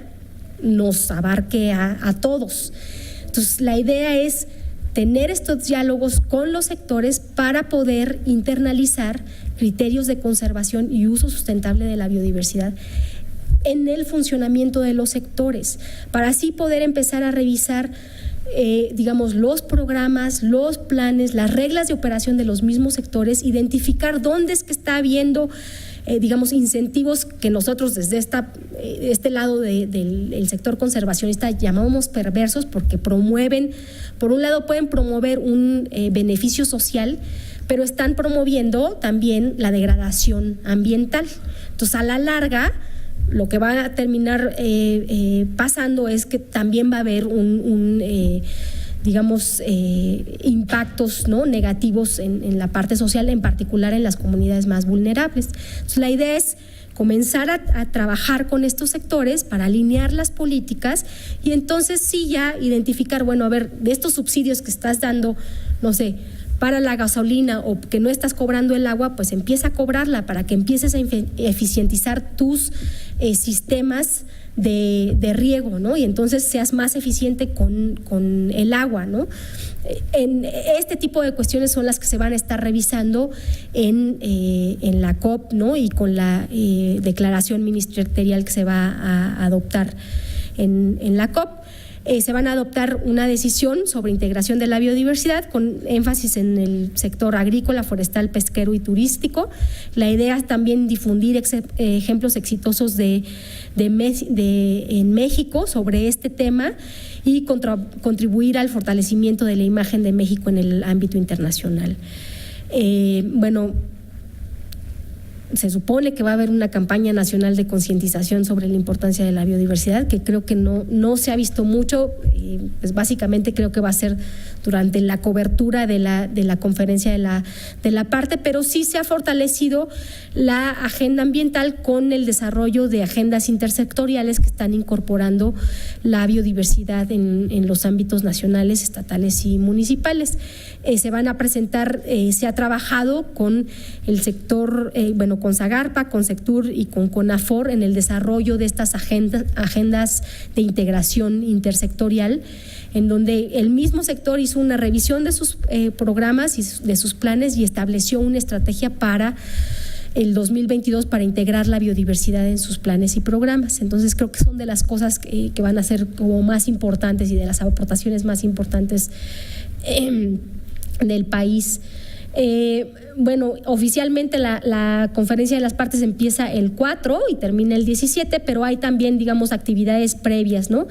nos abarque a todos? Entonces, la idea es tener estos diálogos con los sectores para poder internalizar criterios de conservación y uso sustentable de la biodiversidad en el funcionamiento de los sectores, para así poder empezar a revisar digamos, los programas, los planes, las reglas de operación de los mismos sectores, identificar dónde es que está habiendo digamos, incentivos que nosotros desde este lado del sector conservacionista llamamos perversos, porque promueven, por un lado pueden promover un beneficio social, pero están promoviendo también la degradación ambiental. Entonces, a la larga, lo que va a terminar pasando es que también va a haber digamos, impactos, ¿no?, negativos en la parte social, en particular en las comunidades más vulnerables. Entonces, la idea es comenzar a trabajar con estos sectores para alinear las políticas y entonces sí ya identificar, bueno, a ver, de estos subsidios que estás dando, no sé, para la gasolina o que no estás cobrando el agua, pues empieza a cobrarla para que empieces a eficientizar tus sistemas de riego, ¿no? Y entonces seas más eficiente con el agua, ¿no? En este tipo de cuestiones son las que se van a estar revisando en la COP, ¿no?, y con la declaración ministerial que se va a adoptar en la COP. Se van a adoptar una decisión sobre integración de la biodiversidad con énfasis en el sector agrícola, forestal, pesquero y turístico. La idea es también difundir ejemplos exitosos en México sobre este tema y contribuir al fortalecimiento de la imagen de México en el ámbito internacional. Bueno, se supone que va a haber una campaña nacional de concientización sobre la importancia de la biodiversidad, que creo que no se ha visto mucho, pues básicamente creo que va a ser durante la cobertura de la conferencia de la parte, pero sí se ha fortalecido la agenda ambiental con el desarrollo de agendas intersectoriales que están incorporando la biodiversidad en los ámbitos nacionales, estatales y municipales. Se van a presentar, se ha trabajado con el sector, con Zagarpa, con Sectur y con CONAFOR en el desarrollo de estas agendas de integración intersectorial, en donde el mismo sector hizo una revisión de sus programas y de sus planes y estableció una estrategia para el 2022 para integrar la biodiversidad en sus planes y programas. Entonces, creo que son de las cosas que van a ser como más importantes y de las aportaciones más importantes del país. Oficialmente la conferencia de las partes empieza el 4 y termina el 17, pero hay también, digamos, actividades previas, ¿no?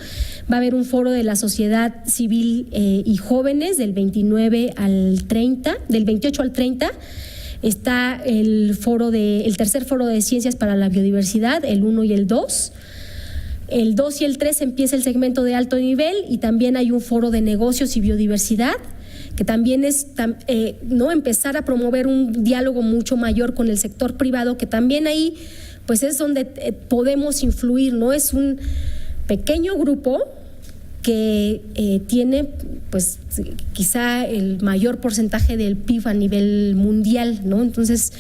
Va a haber un foro de la sociedad civil y jóvenes del 29 al 30, del 28 al 30. Está el tercer foro de ciencias para la biodiversidad, el 1 y el 2. El 2 y el 3 empieza el segmento de alto nivel y también hay un foro de negocios y biodiversidad, que también es no empezar a promover un diálogo mucho mayor con el sector privado, que también ahí pues es donde podemos influir, ¿no? Es un pequeño grupo que tiene pues quizá el mayor porcentaje del PIB a nivel mundial, ¿no? Entonces,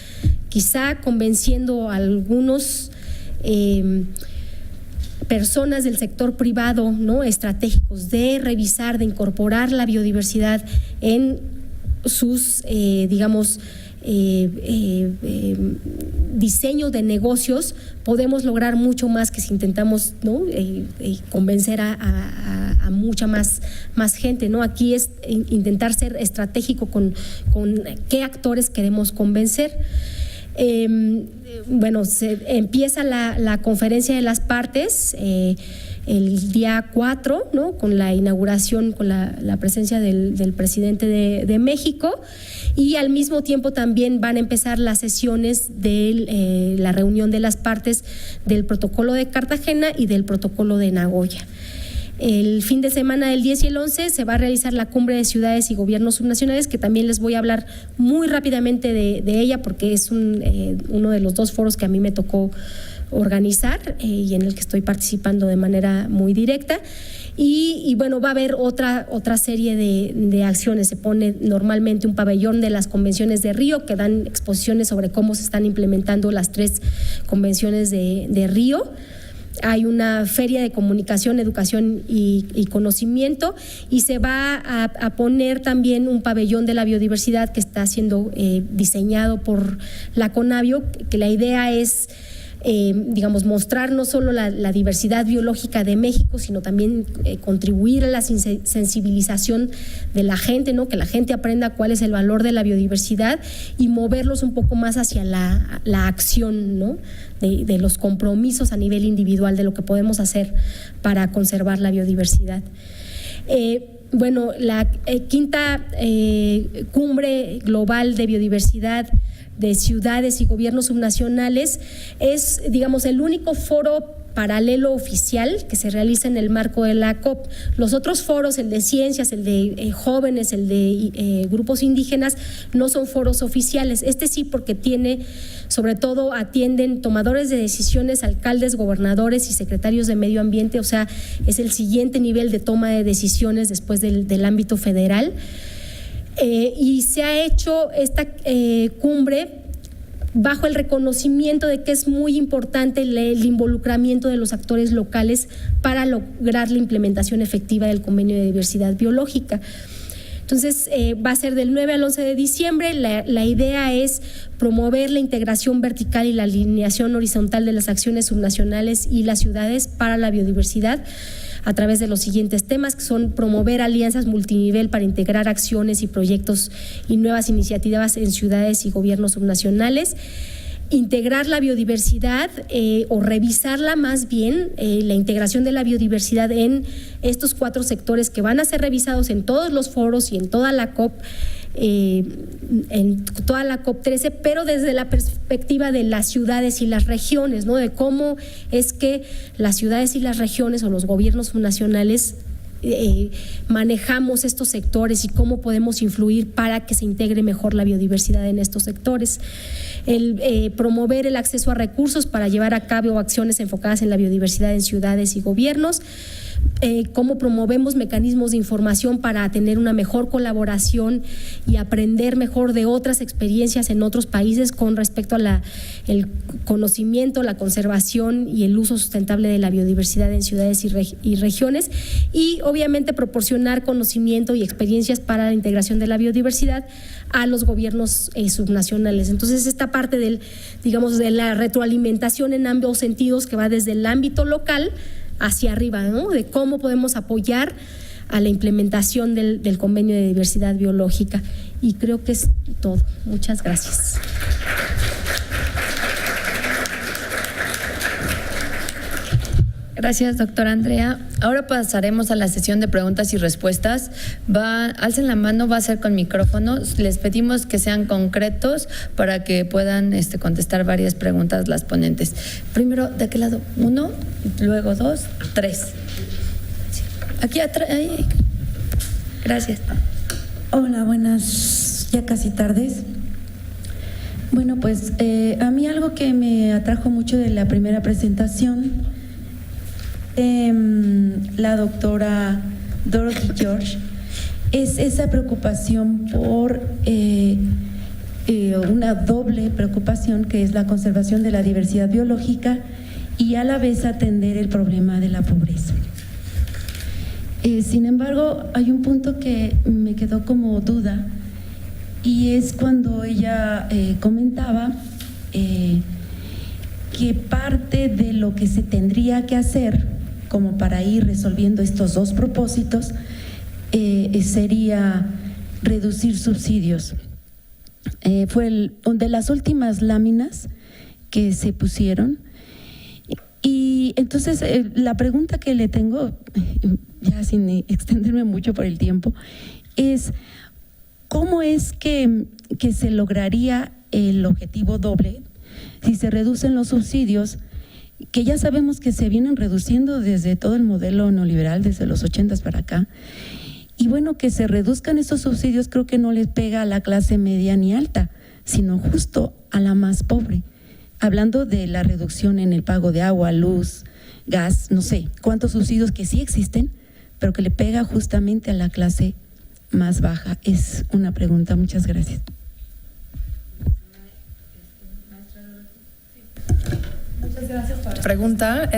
quizá convenciendo a algunos personas del sector privado, ¿no?, estratégicos, de revisar, de incorporar la biodiversidad en sus, diseño de negocios, podemos lograr mucho más que si intentamos, ¿no?, convencer a mucha más gente, ¿no? Aquí es intentar ser estratégico con qué actores queremos convencer. Bueno, se empieza la conferencia de las partes el día 4, ¿no?, con la inauguración, con la presencia del presidente de México, y al mismo tiempo también van a empezar las sesiones de la reunión de las partes del protocolo de Cartagena y del protocolo de Nagoya. El fin de semana del 10 y el 11 se va a realizar la cumbre de ciudades y gobiernos subnacionales, que también les voy a hablar muy rápidamente de ella, porque es uno de los 2 foros que a mí me tocó organizar y en el que estoy participando de manera muy directa. Y bueno, va a haber otra serie de acciones. Se pone normalmente un pabellón de las convenciones de Río, que dan exposiciones sobre cómo se están implementando las 3 convenciones de Río. Hay una feria de comunicación, educación y conocimiento, y se va a poner también un pabellón de la biodiversidad que está siendo diseñado por la CONABIO, que la idea es mostrar no solo la diversidad biológica de México, sino también contribuir a la sensibilización de la gente, ¿no?, que la gente aprenda cuál es el valor de la biodiversidad y moverlos un poco más hacia la acción, ¿no?, de los compromisos a nivel individual de lo que podemos hacer para conservar la biodiversidad. Bueno, la quinta cumbre global de biodiversidad de ciudades y gobiernos subnacionales es, el único foro paralelo oficial que se realiza en el marco de la COP. Los otros foros, el de ciencias, el de jóvenes, el de grupos indígenas, no son foros oficiales. Este sí, porque sobre todo atienden tomadores de decisiones, alcaldes, gobernadores y secretarios de medio ambiente, o sea, es el siguiente nivel de toma de decisiones después del ámbito federal. Y se ha hecho esta cumbre bajo el reconocimiento de que es muy importante el involucramiento de los actores locales para lograr la implementación efectiva del Convenio de Diversidad Biológica. Entonces, va a ser del 9 al 11 de diciembre. La idea es promover la integración vertical y la alineación horizontal de las acciones subnacionales y las ciudades para la biodiversidad, a través de los siguientes temas, que son promover alianzas multinivel para integrar acciones y proyectos y nuevas iniciativas en ciudades y gobiernos subnacionales, integrar la biodiversidad o revisarla más bien, la integración de la biodiversidad en estos 4 sectores que van a ser revisados en todos los foros y en toda la COP, en toda la COP13, pero desde la perspectiva de las ciudades y las regiones, ¿no?, de cómo es que las ciudades y las regiones o los gobiernos subnacionales manejamos estos sectores y cómo podemos influir para que se integre mejor la biodiversidad en estos sectores. Promover el acceso a recursos para llevar a cabo acciones enfocadas en la biodiversidad en ciudades y gobiernos. Cómo promovemos mecanismos de información para tener una mejor colaboración y aprender mejor de otras experiencias en otros países con respecto a el conocimiento, la conservación y el uso sustentable de la biodiversidad en ciudades y regiones, y obviamente proporcionar conocimiento y experiencias para la integración de la biodiversidad a los gobiernos subnacionales. Entonces, esta parte de la retroalimentación en ambos sentidos, que va desde el ámbito local hacia arriba, ¿no?, de cómo podemos apoyar a la implementación del Convenio de Diversidad Biológica. Y creo que es todo. Muchas gracias. Gracias, doctora Andrea. Ahora pasaremos a la sesión de preguntas y respuestas. Alcen la mano, va a ser con micrófono. Les pedimos que sean concretos para que puedan contestar varias preguntas las ponentes. Primero, ¿de qué lado? 1, luego 2, 3. Aquí atrás. Gracias. Hola, buenas, ya casi tardes. Bueno, pues a mí algo que me atrajo mucho de la primera presentación, la doctora Dorothy George, es esa preocupación por una doble preocupación, que es la conservación de la diversidad biológica y a la vez atender el problema de la pobreza. Sin embargo, hay un punto que me quedó como duda, y es cuando ella comentaba que parte de lo que se tendría que hacer como para ir resolviendo estos dos propósitos sería reducir subsidios. Fue de las últimas láminas que se pusieron. Y entonces la pregunta que le tengo, ya sin extenderme mucho por el tiempo, es ¿cómo es que se lograría el objetivo doble si se reducen los subsidios, que ya sabemos que se vienen reduciendo desde todo el modelo neoliberal, desde los 80s para acá? Y bueno, que se reduzcan esos subsidios creo que no les pega a la clase media ni alta, sino justo a la más pobre. Hablando de la reducción en el pago de agua, luz, gas, no sé cuántos subsidios que sí existen, pero que le pega justamente a la clase más baja. Es una pregunta. Muchas gracias. Muchas gracias por la pregunta.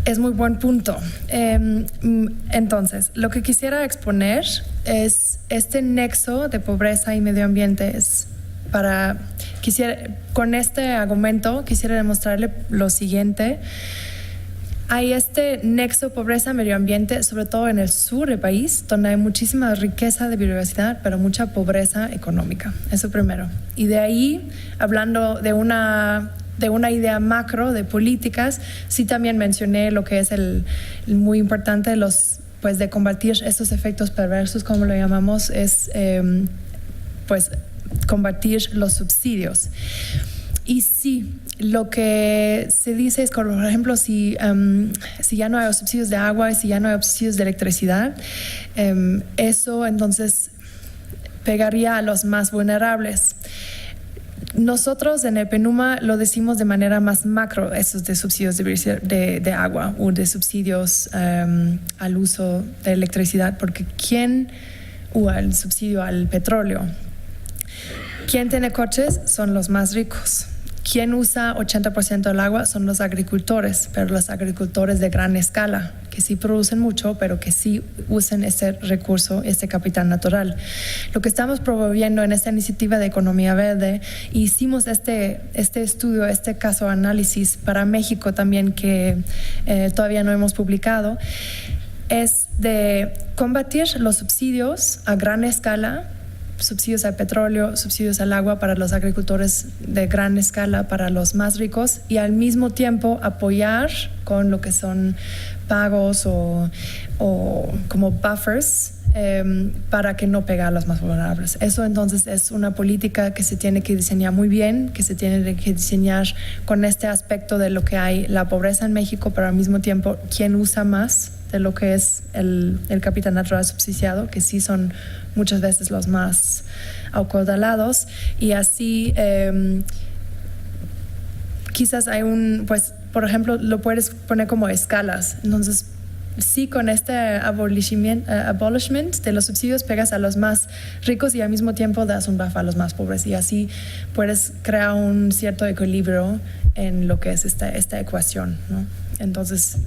Es muy buen punto. Entonces, lo que quisiera exponer es este nexo de pobreza y medio ambiente. Con este argumento quisiera demostrarle lo siguiente. Hay este nexo pobreza-medio ambiente, sobre todo en el sur del país, donde hay muchísima riqueza de biodiversidad, pero mucha pobreza económica. Eso primero. Y de ahí, hablando de una idea macro de políticas, sí también mencioné lo que es el muy importante de combatir estos efectos perversos, como lo llamamos, es combatir los subsidios. Y sí, lo que se dice es, por ejemplo, si ya no hay subsidios de agua y si ya no hay subsidios de electricidad, eso entonces pegaría a los más vulnerables. Nosotros en el PENUMA lo decimos de manera más macro, esos de subsidios de agua o de subsidios al uso de electricidad, porque o al subsidio al petróleo. ¿Quién tiene coches? Son los más ricos. ¿Quién usa 80% del agua? Son los agricultores, pero los agricultores de gran escala, que sí producen mucho, pero que sí usan ese recurso, ese capital natural. Lo que estamos promoviendo en esta iniciativa de economía verde, hicimos este estudio, este caso análisis para México también, que todavía no hemos publicado, es de combatir los subsidios a gran escala, subsidios al petróleo, subsidios al agua para los agricultores de gran escala, para los más ricos, y al mismo tiempo apoyar con lo que son pagos o como buffers para que no pegue a los más vulnerables. Eso entonces es una política que se tiene que diseñar muy bien, que se tiene que diseñar con este aspecto de lo que hay la pobreza en México, pero al mismo tiempo quién usa más de lo que es el capital natural subsidiado, que sí son muchas veces los más acaudalados, y así quizás hay por ejemplo, lo puedes poner como escalas. Entonces, sí, con este abolishment de los subsidios pegas a los más ricos y al mismo tiempo das un buff a los más pobres, y así puedes crear un cierto equilibrio en lo que es esta ecuación, ¿no? Entonces,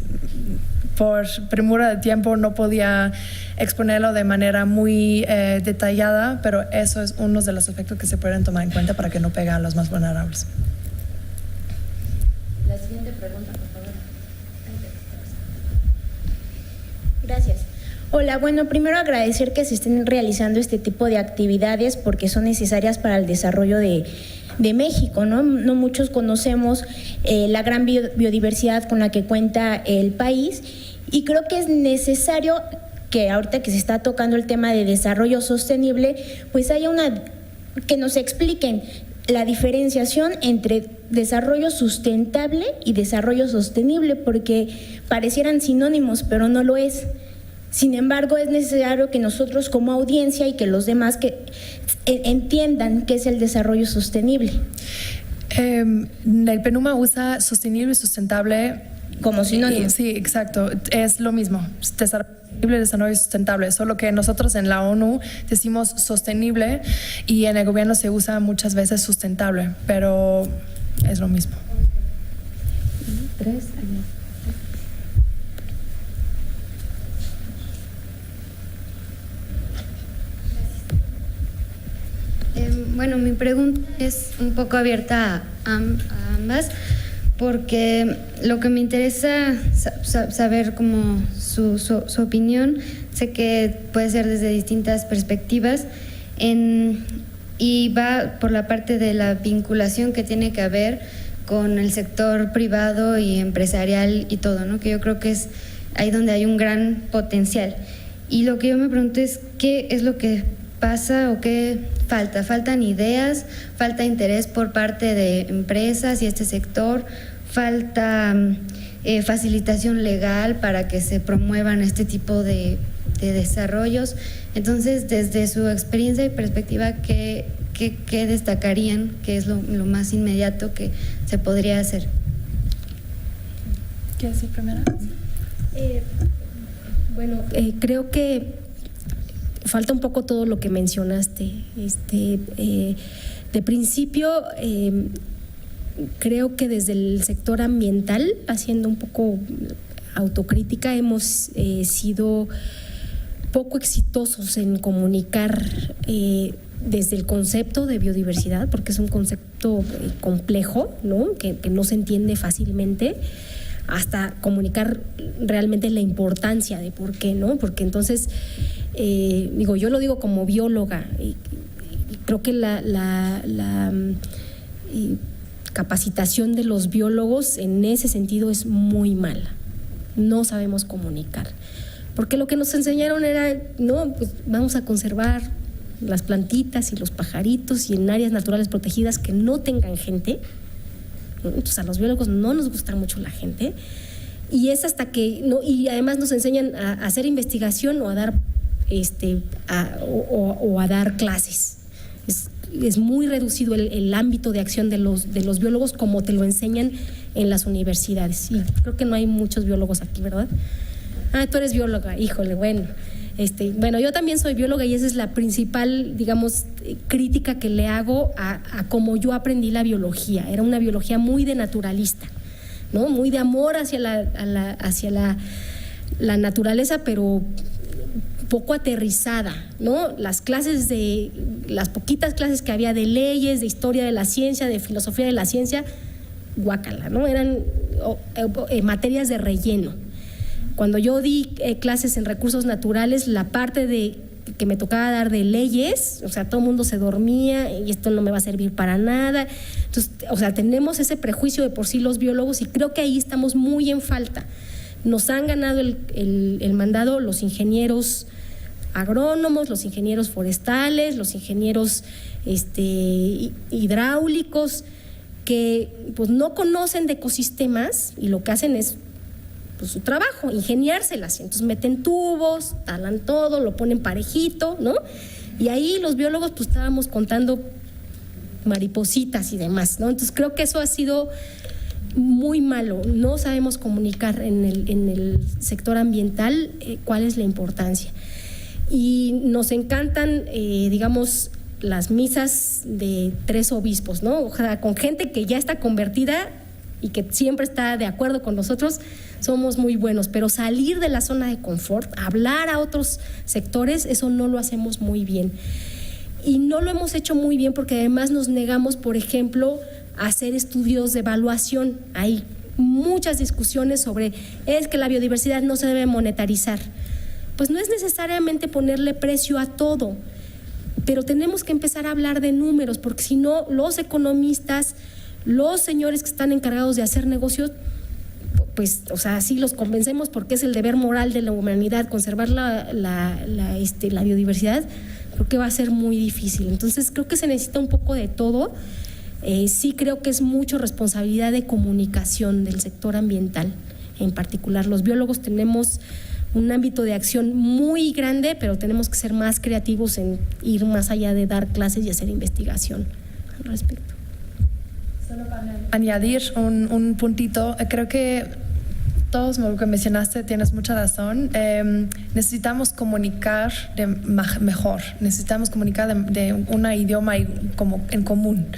por premura de tiempo no podía exponerlo de manera muy detallada, pero eso es uno de los efectos que se pueden tomar en cuenta para que no pegue a los más vulnerables. La siguiente pregunta, por favor. Gracias. Hola, bueno, primero agradecer que se estén realizando este tipo de actividades porque son necesarias para el desarrollo de México, ¿no? No muchos conocemos la gran biodiversidad con la que cuenta el país, Y creo que es necesario que ahorita que se está tocando el tema de desarrollo sostenible, pues haya que nos expliquen la diferenciación entre desarrollo sustentable y desarrollo sostenible, porque parecieran sinónimos, pero no lo es. Sin embargo, es necesario que nosotros como audiencia y que los demás que entiendan qué es el desarrollo sostenible. El PENUMA usa sostenible y sustentable Como sinónimo. Sí, exacto. Es lo mismo. Desarrollo sustentable, solo que nosotros en la ONU decimos sostenible y en el gobierno se usa muchas veces sustentable, pero es lo mismo. Bueno, mi pregunta es un poco abierta a ambas, porque lo que me interesa saber como su opinión, sé que puede ser desde distintas perspectivas, y va por la parte de la vinculación que tiene que haber con el sector privado y empresarial y todo, ¿no? Que yo creo que es ahí donde hay un gran potencial. Y lo que yo me pregunto es qué es lo que pasa o qué falta. ¿Faltan ideas? ¿Falta interés por parte de empresas y este sector? ¿Falta facilitación legal para que se promuevan este tipo de desarrollos? Entonces, desde su experiencia y perspectiva, ¿qué destacarían? ¿Qué es lo más inmediato que se podría hacer? ¿Quieres decir primero? Bueno, creo que falta un poco todo lo que mencionaste. De principio, creo que desde el sector ambiental, haciendo un poco autocrítica, hemos sido poco exitosos en comunicar desde el concepto de biodiversidad, porque es un concepto complejo, ¿no? Que no se entiende fácilmente, hasta comunicar realmente la importancia de por qué, ¿no? Porque entonces, yo lo digo como bióloga, y creo que la capacitación de los biólogos en ese sentido es muy mala. No sabemos comunicar. Porque lo que nos enseñaron era, no, pues vamos a conservar las plantitas y los pajaritos y en áreas naturales protegidas que no tengan gente. Entonces a los biólogos no nos gusta mucho la gente. Y es hasta que, no, y además nos enseñan a hacer investigación o a dar, a dar clases. Es muy reducido el ámbito de acción de los biólogos como te lo enseñan en las universidades. Y creo que no hay muchos biólogos aquí, ¿verdad? Ah, tú eres bióloga, híjole, bueno. Bueno, yo también soy bióloga y esa es la principal, digamos, crítica que le hago a cómo yo aprendí la biología. Era una biología muy de naturalista, ¿no? Muy de amor hacia la naturaleza, pero poco aterrizada, ¿no? Las poquitas clases que había de leyes, de historia de la ciencia, de filosofía de la ciencia, guácala, ¿no? Eran materias de relleno. Cuando yo di clases en recursos naturales, la parte que me tocaba dar de leyes, o sea, todo el mundo se dormía y esto no me va a servir para nada. Entonces, o sea, tenemos ese prejuicio de por sí los biólogos y creo que ahí estamos muy en falta. Nos han ganado el mandado los ingenieros agrónomos, los ingenieros forestales, los ingenieros hidráulicos, que pues no conocen de ecosistemas y lo que hacen es pues su trabajo, ingeniárselas. Entonces meten tubos, talan todo, lo ponen parejito, ¿no? Y ahí los biólogos pues estábamos contando maripositas y demás, ¿no? Entonces creo que eso ha sido muy malo. No sabemos comunicar en el sector ambiental cuál es la importancia. Y nos encantan, digamos, las misas de 3 obispos, ¿no? O sea, con gente que ya está convertida y que siempre está de acuerdo con nosotros, somos muy buenos, pero salir de la zona de confort, hablar a otros sectores, eso no lo hacemos muy bien. Y no lo hemos hecho muy bien porque además nos negamos, por ejemplo, a hacer estudios de evaluación. Hay muchas discusiones sobre es que la biodiversidad no se debe monetarizar. Pues no es necesariamente ponerle precio a todo, pero tenemos que empezar a hablar de números, porque si no, los economistas, los señores que están encargados de hacer negocios, pues, o sea, sí los convencemos porque es el deber moral de la humanidad conservar la biodiversidad, creo que va a ser muy difícil. Entonces creo que se necesita un poco de todo. Sí creo que es mucho responsabilidad de comunicación del sector ambiental, en particular los biólogos tenemos un ámbito de acción muy grande, pero tenemos que ser más creativos en ir más allá de dar clases y hacer investigación al respecto. Solo para añadir un puntito, creo que todos lo que mencionaste tienes mucha razón. Necesitamos comunicar mejor, necesitamos comunicar de un idioma como en común.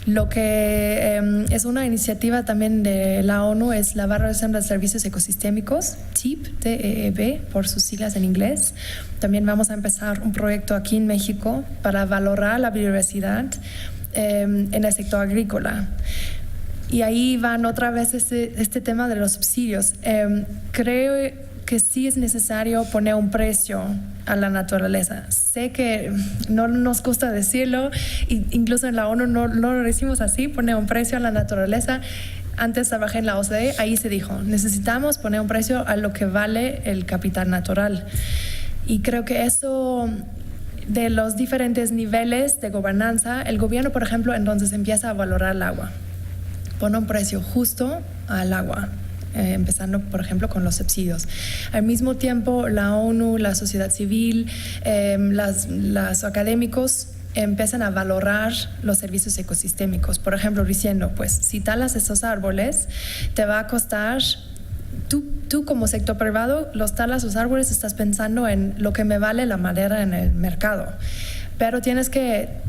Lo que es una iniciativa también de la ONU es la Valoración de Servicios Ecosistémicos, TEEB, TEEB, por sus siglas en inglés. También vamos a empezar un proyecto aquí en México para valorar la biodiversidad en el sector agrícola. Y ahí van otra vez este tema de los subsidios. Creo que sí es necesario poner un precio a la naturaleza. Sé que no nos gusta decirlo, incluso en la ONU no lo decimos así, poner un precio a la naturaleza. Antes trabajé en la OCDE, ahí se dijo, necesitamos poner un precio a lo que vale el capital natural. Y creo que eso, de los diferentes niveles de gobernanza, el gobierno, por ejemplo, entonces empieza a valorar el agua. Pone un precio justo al agua. Empezando, por ejemplo, con los subsidios. Al mismo tiempo, la ONU, la sociedad civil, los académicos empiezan a valorar los servicios ecosistémicos. Por ejemplo, diciendo, pues, si talas estos árboles, te va a costar, tú como sector privado, los talas los árboles, estás pensando en lo que me vale la madera en el mercado. Pero tienes que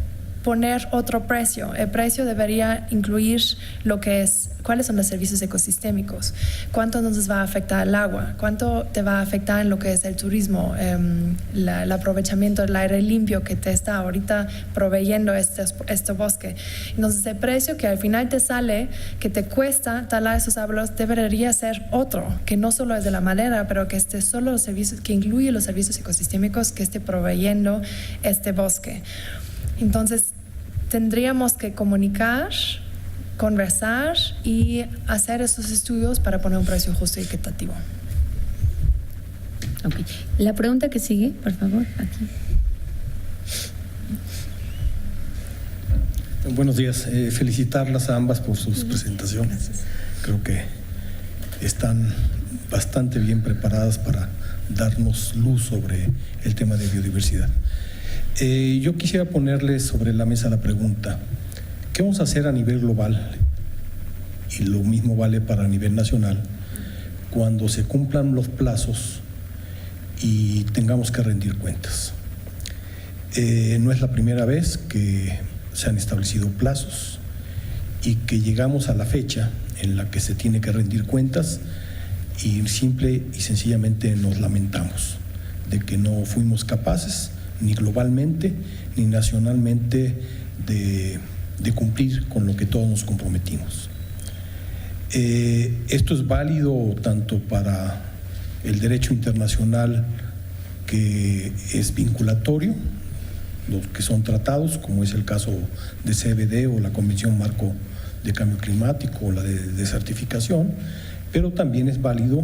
poner otro precio. El precio debería incluir lo que es, cuáles son los servicios ecosistémicos, cuánto nos va a afectar el agua, cuánto te va a afectar en lo que es el turismo, el aprovechamiento del aire limpio que te está ahorita proveyendo este bosque. Entonces el precio que al final te sale, que te cuesta talar esos árboles, debería ser otro, que no solo es de la madera, pero que esté solo los servicios, que incluye los servicios ecosistémicos que esté proveyendo este bosque. Entonces, tendríamos que comunicar, conversar y hacer esos estudios para poner un precio justo y equitativo. Okay. La pregunta que sigue, por favor, aquí. Buenos días. Felicitarlas a ambas por sus presentaciones. Gracias. Creo que están bastante bien preparadas para darnos luz sobre el tema de biodiversidad. Yo quisiera ponerles sobre la mesa la pregunta, ¿qué vamos a hacer a nivel global? Y lo mismo vale para nivel nacional, cuando se cumplan los plazos y tengamos que rendir cuentas. No es la primera vez que se han establecido plazos y que llegamos a la fecha en la que se tiene que rendir cuentas y simple y sencillamente nos lamentamos de que no fuimos capaces ni globalmente ni nacionalmente de cumplir con lo que todos nos comprometimos. Esto es válido tanto para el derecho internacional, que es vinculatorio, los que son tratados, como es el caso de CBD o la Convención Marco de Cambio Climático o la de desertificación, pero también es válido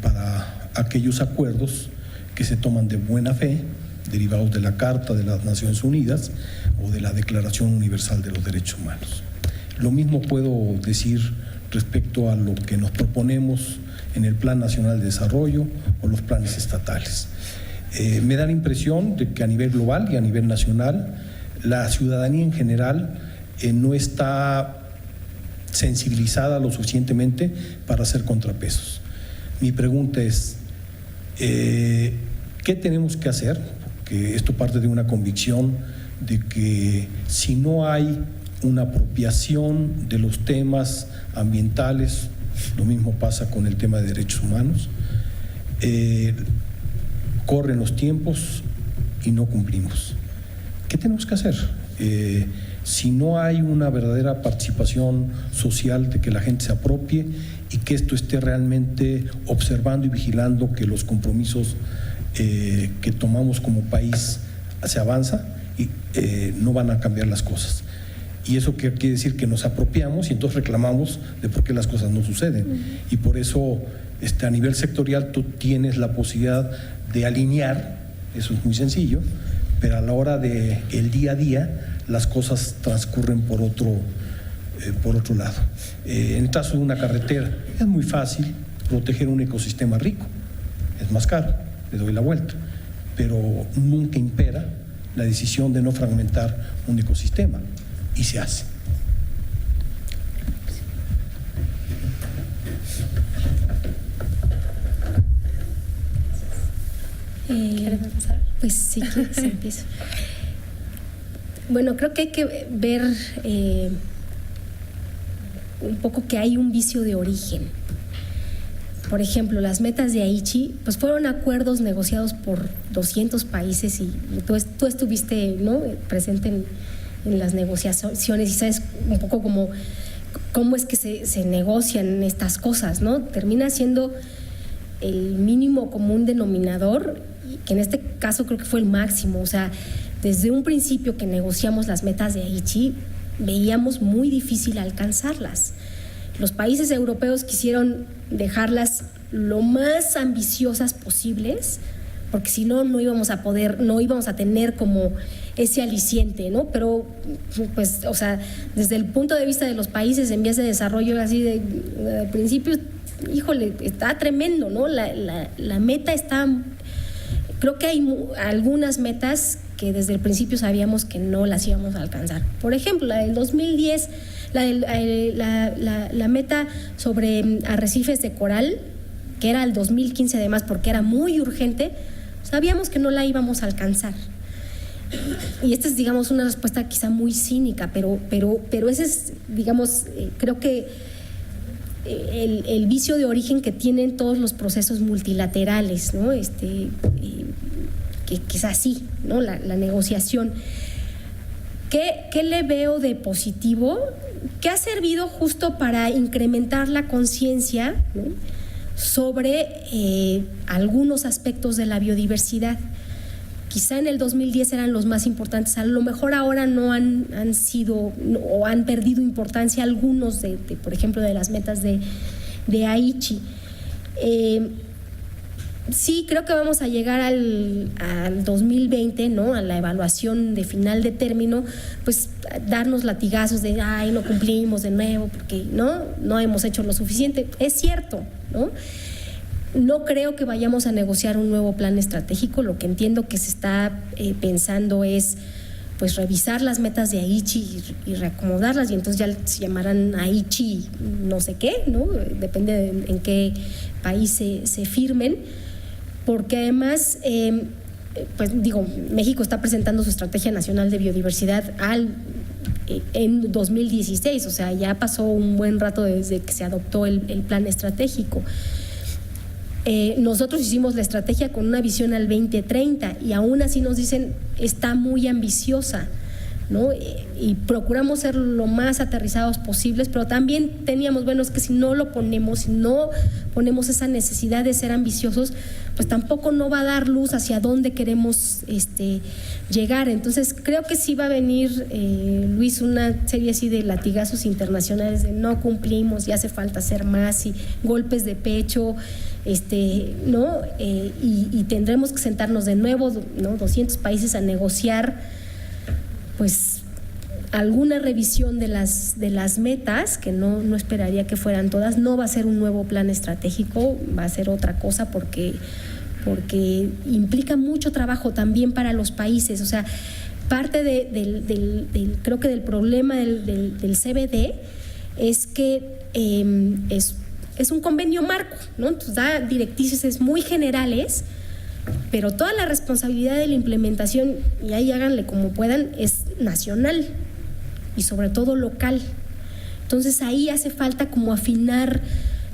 para aquellos acuerdos que se toman de buena fe, derivados de la Carta de las Naciones Unidas o de la Declaración Universal de los Derechos Humanos. Lo mismo puedo decir respecto a lo que nos proponemos en el Plan Nacional de Desarrollo o los planes estatales. Me da la impresión de que a nivel global y a nivel nacional la ciudadanía en general no está sensibilizada lo suficientemente para hacer contrapesos. Mi pregunta es, ¿qué tenemos que hacer? Que esto parte de una convicción de que si no hay una apropiación de los temas ambientales, lo mismo pasa con el tema de derechos humanos, corren los tiempos y no cumplimos. ¿Qué tenemos que hacer? Si no hay una verdadera participación social de que la gente se apropie y que esto esté realmente observando y vigilando que los compromisos que tomamos como país se avanza y no van a cambiar las cosas. Y eso quiere decir que nos apropiamos y entonces reclamamos de por qué las cosas no suceden. Y por eso a nivel sectorial tú tienes la posibilidad de alinear, eso es muy sencillo, pero a la hora del día a día las cosas transcurren por otro lado. En el caso de una carretera es muy fácil proteger un ecosistema rico, es más caro, le doy la vuelta, pero nunca impera la decisión de no fragmentar un ecosistema y se hace. ¿Quieres empezar? Pues sí, que empiezo. Bueno, creo que hay que ver un poco que hay un vicio de origen. Por ejemplo, las metas de Aichi pues fueron acuerdos negociados por 200 países y tú estuviste, ¿no?, presente en las negociaciones y sabes un poco cómo es que se negocian estas cosas, ¿no? Termina siendo el mínimo común denominador, que en este caso creo que fue el máximo. O sea, desde un principio que negociamos las metas de Aichi, veíamos muy difícil alcanzarlas. Los países europeos quisieron dejarlas lo más ambiciosas posibles, porque si no, no íbamos a tener como ese aliciente, ¿no? Pero, pues, o sea, desde el punto de vista de los países en vías de desarrollo, así de principio, híjole, está tremendo, ¿no? La meta está... Creo que hay algunas metas que desde el principio sabíamos que no las íbamos a alcanzar. Por ejemplo, la del 2010, la meta sobre arrecifes de coral, que era el 2015 además, porque era muy urgente, sabíamos que no la íbamos a alcanzar. Y esta es, digamos, una respuesta quizá muy cínica, pero ese es, digamos, creo que el vicio de origen que tienen todos los procesos multilaterales, ¿no? Que es así, ¿no? La negociación. ¿Qué le veo de positivo? Que ha servido justo para incrementar la conciencia, ¿no?, sobre algunos aspectos de la biodiversidad. Quizá en el 2010 eran los más importantes, a lo mejor ahora no han sido o han perdido importancia algunos por ejemplo, de las metas de Aichi. Sí, creo que vamos a llegar al 2020, ¿no?, a la evaluación de final de término, pues darnos latigazos de ay, no cumplimos de nuevo porque no hemos hecho lo suficiente. Es cierto, ¿no? No creo que vayamos a negociar un nuevo plan estratégico. Lo que entiendo que se está pensando es pues revisar las metas de Aichi y reacomodarlas, y entonces ya se llamarán Aichi no sé qué, ¿no? Depende en qué país se firmen, porque además pues digo, México está presentando su Estrategia Nacional de Biodiversidad en 2016, o sea, ya pasó un buen rato desde que se adoptó el plan estratégico. Nosotros hicimos la estrategia con una visión al 2030 y aún así nos dicen está muy ambiciosa, ¿no? Y procuramos ser lo más aterrizados posibles, pero también teníamos, bueno, es que si no ponemos esa necesidad de ser ambiciosos, pues tampoco no va a dar luz hacia dónde queremos llegar. Entonces creo que sí va a venir, Luis, una serie así de latigazos internacionales de no cumplimos, y hace falta hacer más, y golpes de pecho, ¿no? Y tendremos que sentarnos de nuevo, ¿no?, 200 países a negociar pues alguna revisión de las metas, que no esperaría que fueran todas. No va a ser un nuevo plan estratégico, va a ser otra cosa porque implica mucho trabajo también para los países. O sea, parte creo que del problema del CBD es que es un convenio marco, ¿no? Entonces da directrices muy generales, pero toda la responsabilidad de la implementación, y ahí háganle como puedan, es nacional y sobre todo local. Entonces ahí hace falta como afinar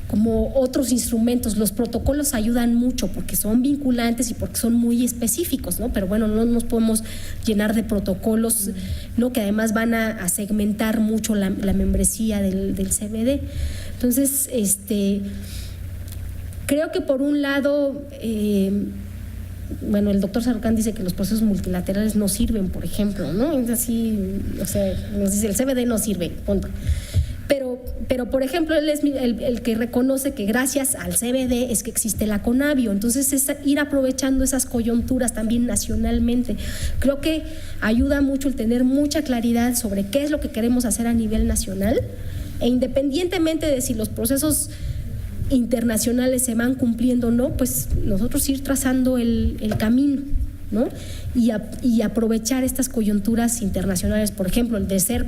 como otros instrumentos. Los protocolos ayudan mucho porque son vinculantes y porque son muy específicos, ¿no? Pero bueno, no nos podemos llenar de protocolos, ¿no?, que además van a segmentar mucho la membresía del CBD. Entonces, creo que por un lado bueno, el doctor Sarukhan dice que los procesos multilaterales no sirven, por ejemplo, ¿no? Es así, o sea, nos dice el CBD no sirve, punto. Pero por ejemplo, él es el que reconoce que gracias al CBD es que existe la CONABIO. Entonces, es ir aprovechando esas coyunturas también nacionalmente. Creo que ayuda mucho el tener mucha claridad sobre qué es lo que queremos hacer a nivel nacional, e independientemente de si los procesos internacionales se van cumpliendo o no, pues nosotros ir trazando el camino, ¿no? Y aprovechar estas coyunturas internacionales, por ejemplo, el de ser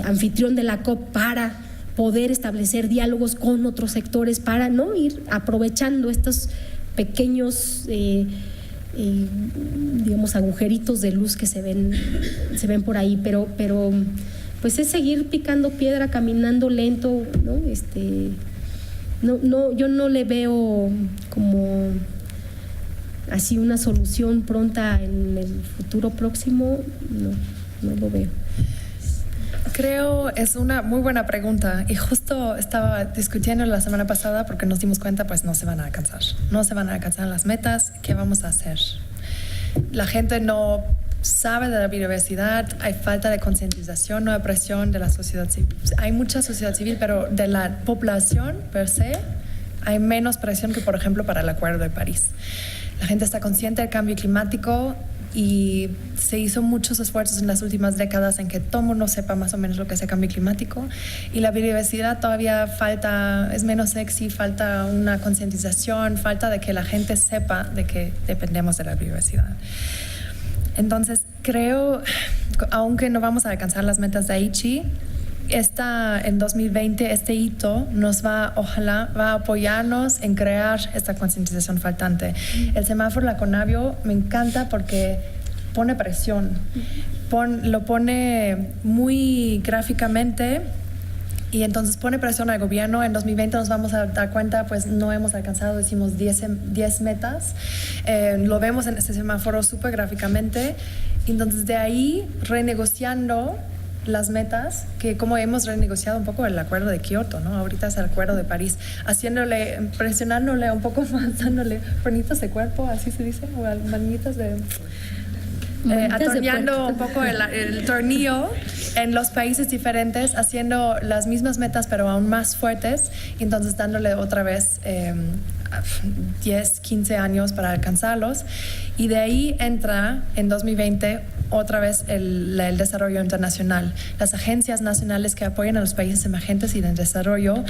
anfitrión de la COP para poder establecer diálogos con otros sectores, para no ir aprovechando estos pequeños digamos agujeritos de luz que se ven por ahí, pero pues es seguir picando piedra, caminando lento, ¿no? No, yo no le veo como así una solución pronta en el futuro próximo, no lo veo. Creo es una muy buena pregunta y justo estaba discutiendo la semana pasada porque nos dimos cuenta pues no se van a alcanzar las metas. ¿Qué vamos a hacer? La gente no sabe de la biodiversidad, hay falta de concientización, no hay presión de la sociedad civil. Hay mucha sociedad civil, pero de la población per se hay menos presión que por ejemplo para el Acuerdo de París. La gente está consciente del cambio climático y se hizo muchos esfuerzos en las últimas décadas en que todo el mundo sepa más o menos lo que es el cambio climático, y la biodiversidad todavía falta, es menos sexy, falta una concientización, falta de que la gente sepa de que dependemos de la biodiversidad. Entonces creo, aunque no vamos a alcanzar las metas de Aichi, en 2020 este hito ojalá va a apoyarnos en crear esta concientización faltante. El semáforo la CONABIO me encanta porque pone presión, lo pone muy gráficamente y entonces pone presión al gobierno. En 2020 nos vamos a dar cuenta, pues no hemos alcanzado, decimos 10 metas, lo vemos en este semáforo súper gráficamente, entonces de ahí renegociando las metas, que como hemos renegociado un poco el Acuerdo de Kioto, ¿no? Ahorita es el Acuerdo de París, presionándole un poco más, dándole manitas de cuerpo, así se dice, o manitas de... atornillando un poco el tornillo en los países diferentes, haciendo las mismas metas pero aún más fuertes, y entonces dándole otra vez 10, 15 años para alcanzarlos, y de ahí entra en 2020 otra vez el desarrollo internacional, las agencias nacionales que apoyan a los países emergentes y de desarrollo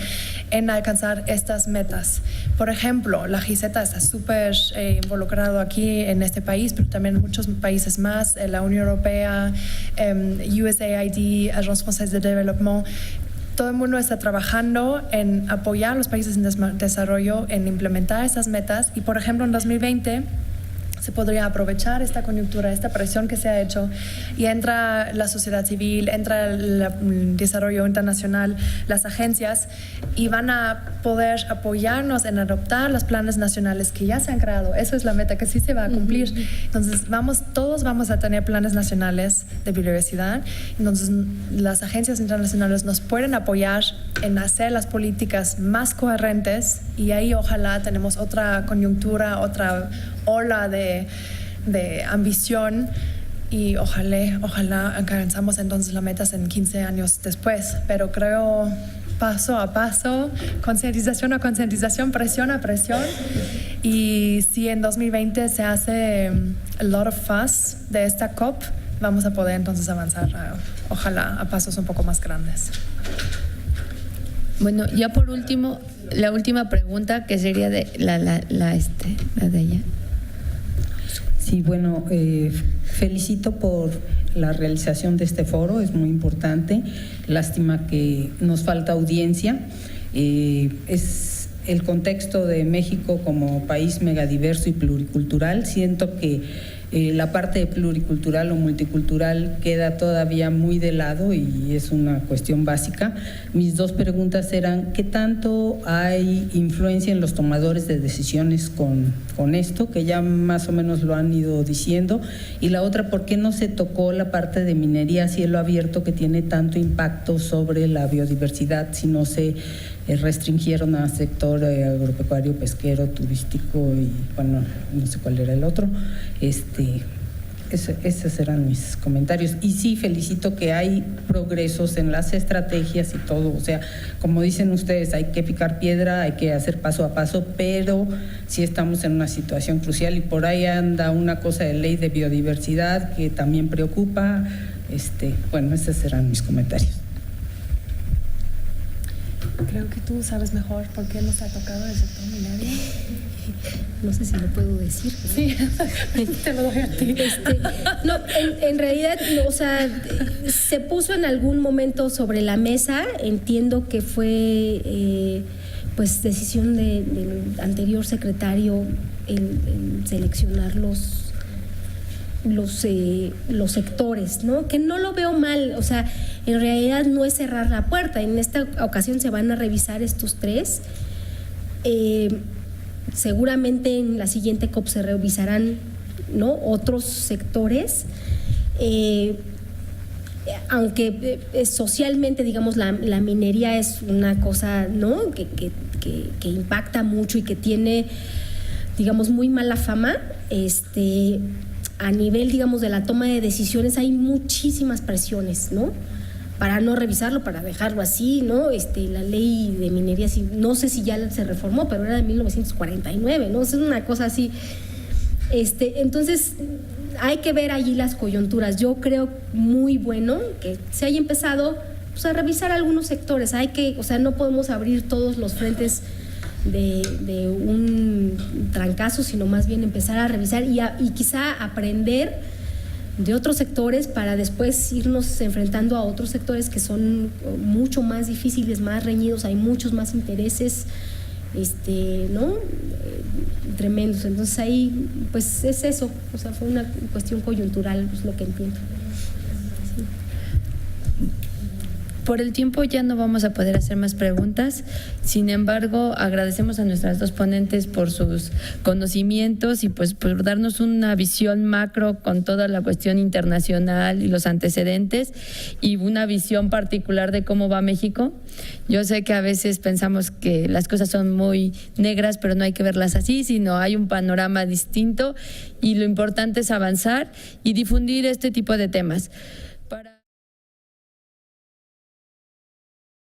en alcanzar estas metas. Por ejemplo, la GIZ está súper involucrado aquí en este país, pero también en muchos países más, la Unión Europea, USAID, Agence Française de Développement. Todo el mundo está trabajando en apoyar a los países en desarrollo, en implementar estas metas, y por ejemplo en 2020 se podría aprovechar esta coyuntura, esta presión que se ha hecho, y entra la sociedad civil, entra el desarrollo internacional, las agencias, y van a poder apoyarnos en adoptar los planes nacionales que ya se han creado. Eso es la meta que sí se va a cumplir. Entonces todos vamos a tener planes nacionales de biodiversidad. Entonces las agencias internacionales nos pueden apoyar en hacer las políticas más coherentes, y ahí ojalá tenemos otra coyuntura, otra ola de ambición, y ojalá alcanzamos entonces las metas en 15 años después. Pero creo paso a paso, concientización a concientización, presión a presión, y si en 2020 se hace a lot of fuss de esta COP, vamos a poder entonces avanzar ojalá a pasos un poco más grandes. Bueno, ya por último, la última pregunta, que sería de la de ella. Sí, bueno, felicito por la realización de este foro, es muy importante. Lástima que nos falta audiencia. Es el contexto de México como país megadiverso y pluricultural. Siento que La parte pluricultural o multicultural queda todavía muy de lado y es una cuestión básica. Mis dos preguntas eran, ¿qué tanto hay influencia en los tomadores de decisiones con esto? Que ya más o menos lo han ido diciendo. Y la otra, ¿por qué no se tocó la parte de minería a cielo abierto que tiene tanto impacto sobre la biodiversidad si no se restringieron al sector agropecuario, pesquero, turístico y bueno, no sé cuál era el otro? Esos eran mis comentarios. Y sí, felicito que hay progresos en las estrategias y todo. O sea, como dicen ustedes, hay que picar piedra, hay que hacer paso a paso, pero sí estamos en una situación crucial y por ahí anda una cosa de ley de biodiversidad que también preocupa. Bueno, esos eran mis comentarios. Creo que tú sabes mejor por qué nos ha tocado el sector minerio. No sé si lo puedo decir. Sí, te lo doy a ti. No, en realidad, o sea, se puso en algún momento sobre la mesa. Entiendo que fue pues decisión del anterior secretario el seleccionar los sectores, ¿no? Que no lo veo mal, o sea, en realidad no es cerrar la puerta. En esta ocasión se van a revisar estos 3. Seguramente en la siguiente COP se revisarán, ¿no?, otros sectores. Aunque socialmente, digamos, la minería es una cosa, ¿no?, que impacta mucho y que tiene, digamos, muy mala fama. A nivel, digamos, de la toma de decisiones hay muchísimas presiones, ¿no?, para no revisarlo, para dejarlo así, ¿no? La ley de minería, no sé si ya se reformó, pero era de 1949, ¿no? Es una cosa así. Entonces, hay que ver allí las coyunturas. Yo creo muy bueno que se haya empezado, pues, a revisar algunos sectores. O sea, no podemos abrir todos los frentes de un trancazo, sino más bien empezar a revisar y quizá aprender de otros sectores para después irnos enfrentando a otros sectores que son mucho más difíciles, más reñidos, hay muchos más intereses, ¿no?, tremendos. Entonces ahí, pues es eso, o sea, fue una cuestión coyuntural, es lo que entiendo. Sí. Por el tiempo ya no vamos a poder hacer más preguntas. Sin embargo, agradecemos a nuestras dos ponentes por sus conocimientos y pues por darnos una visión macro con toda la cuestión internacional y los antecedentes y una visión particular de cómo va México. Yo sé que a veces pensamos que las cosas son muy negras, pero no hay que verlas así, sino hay un panorama distinto y lo importante es avanzar y difundir este tipo de temas.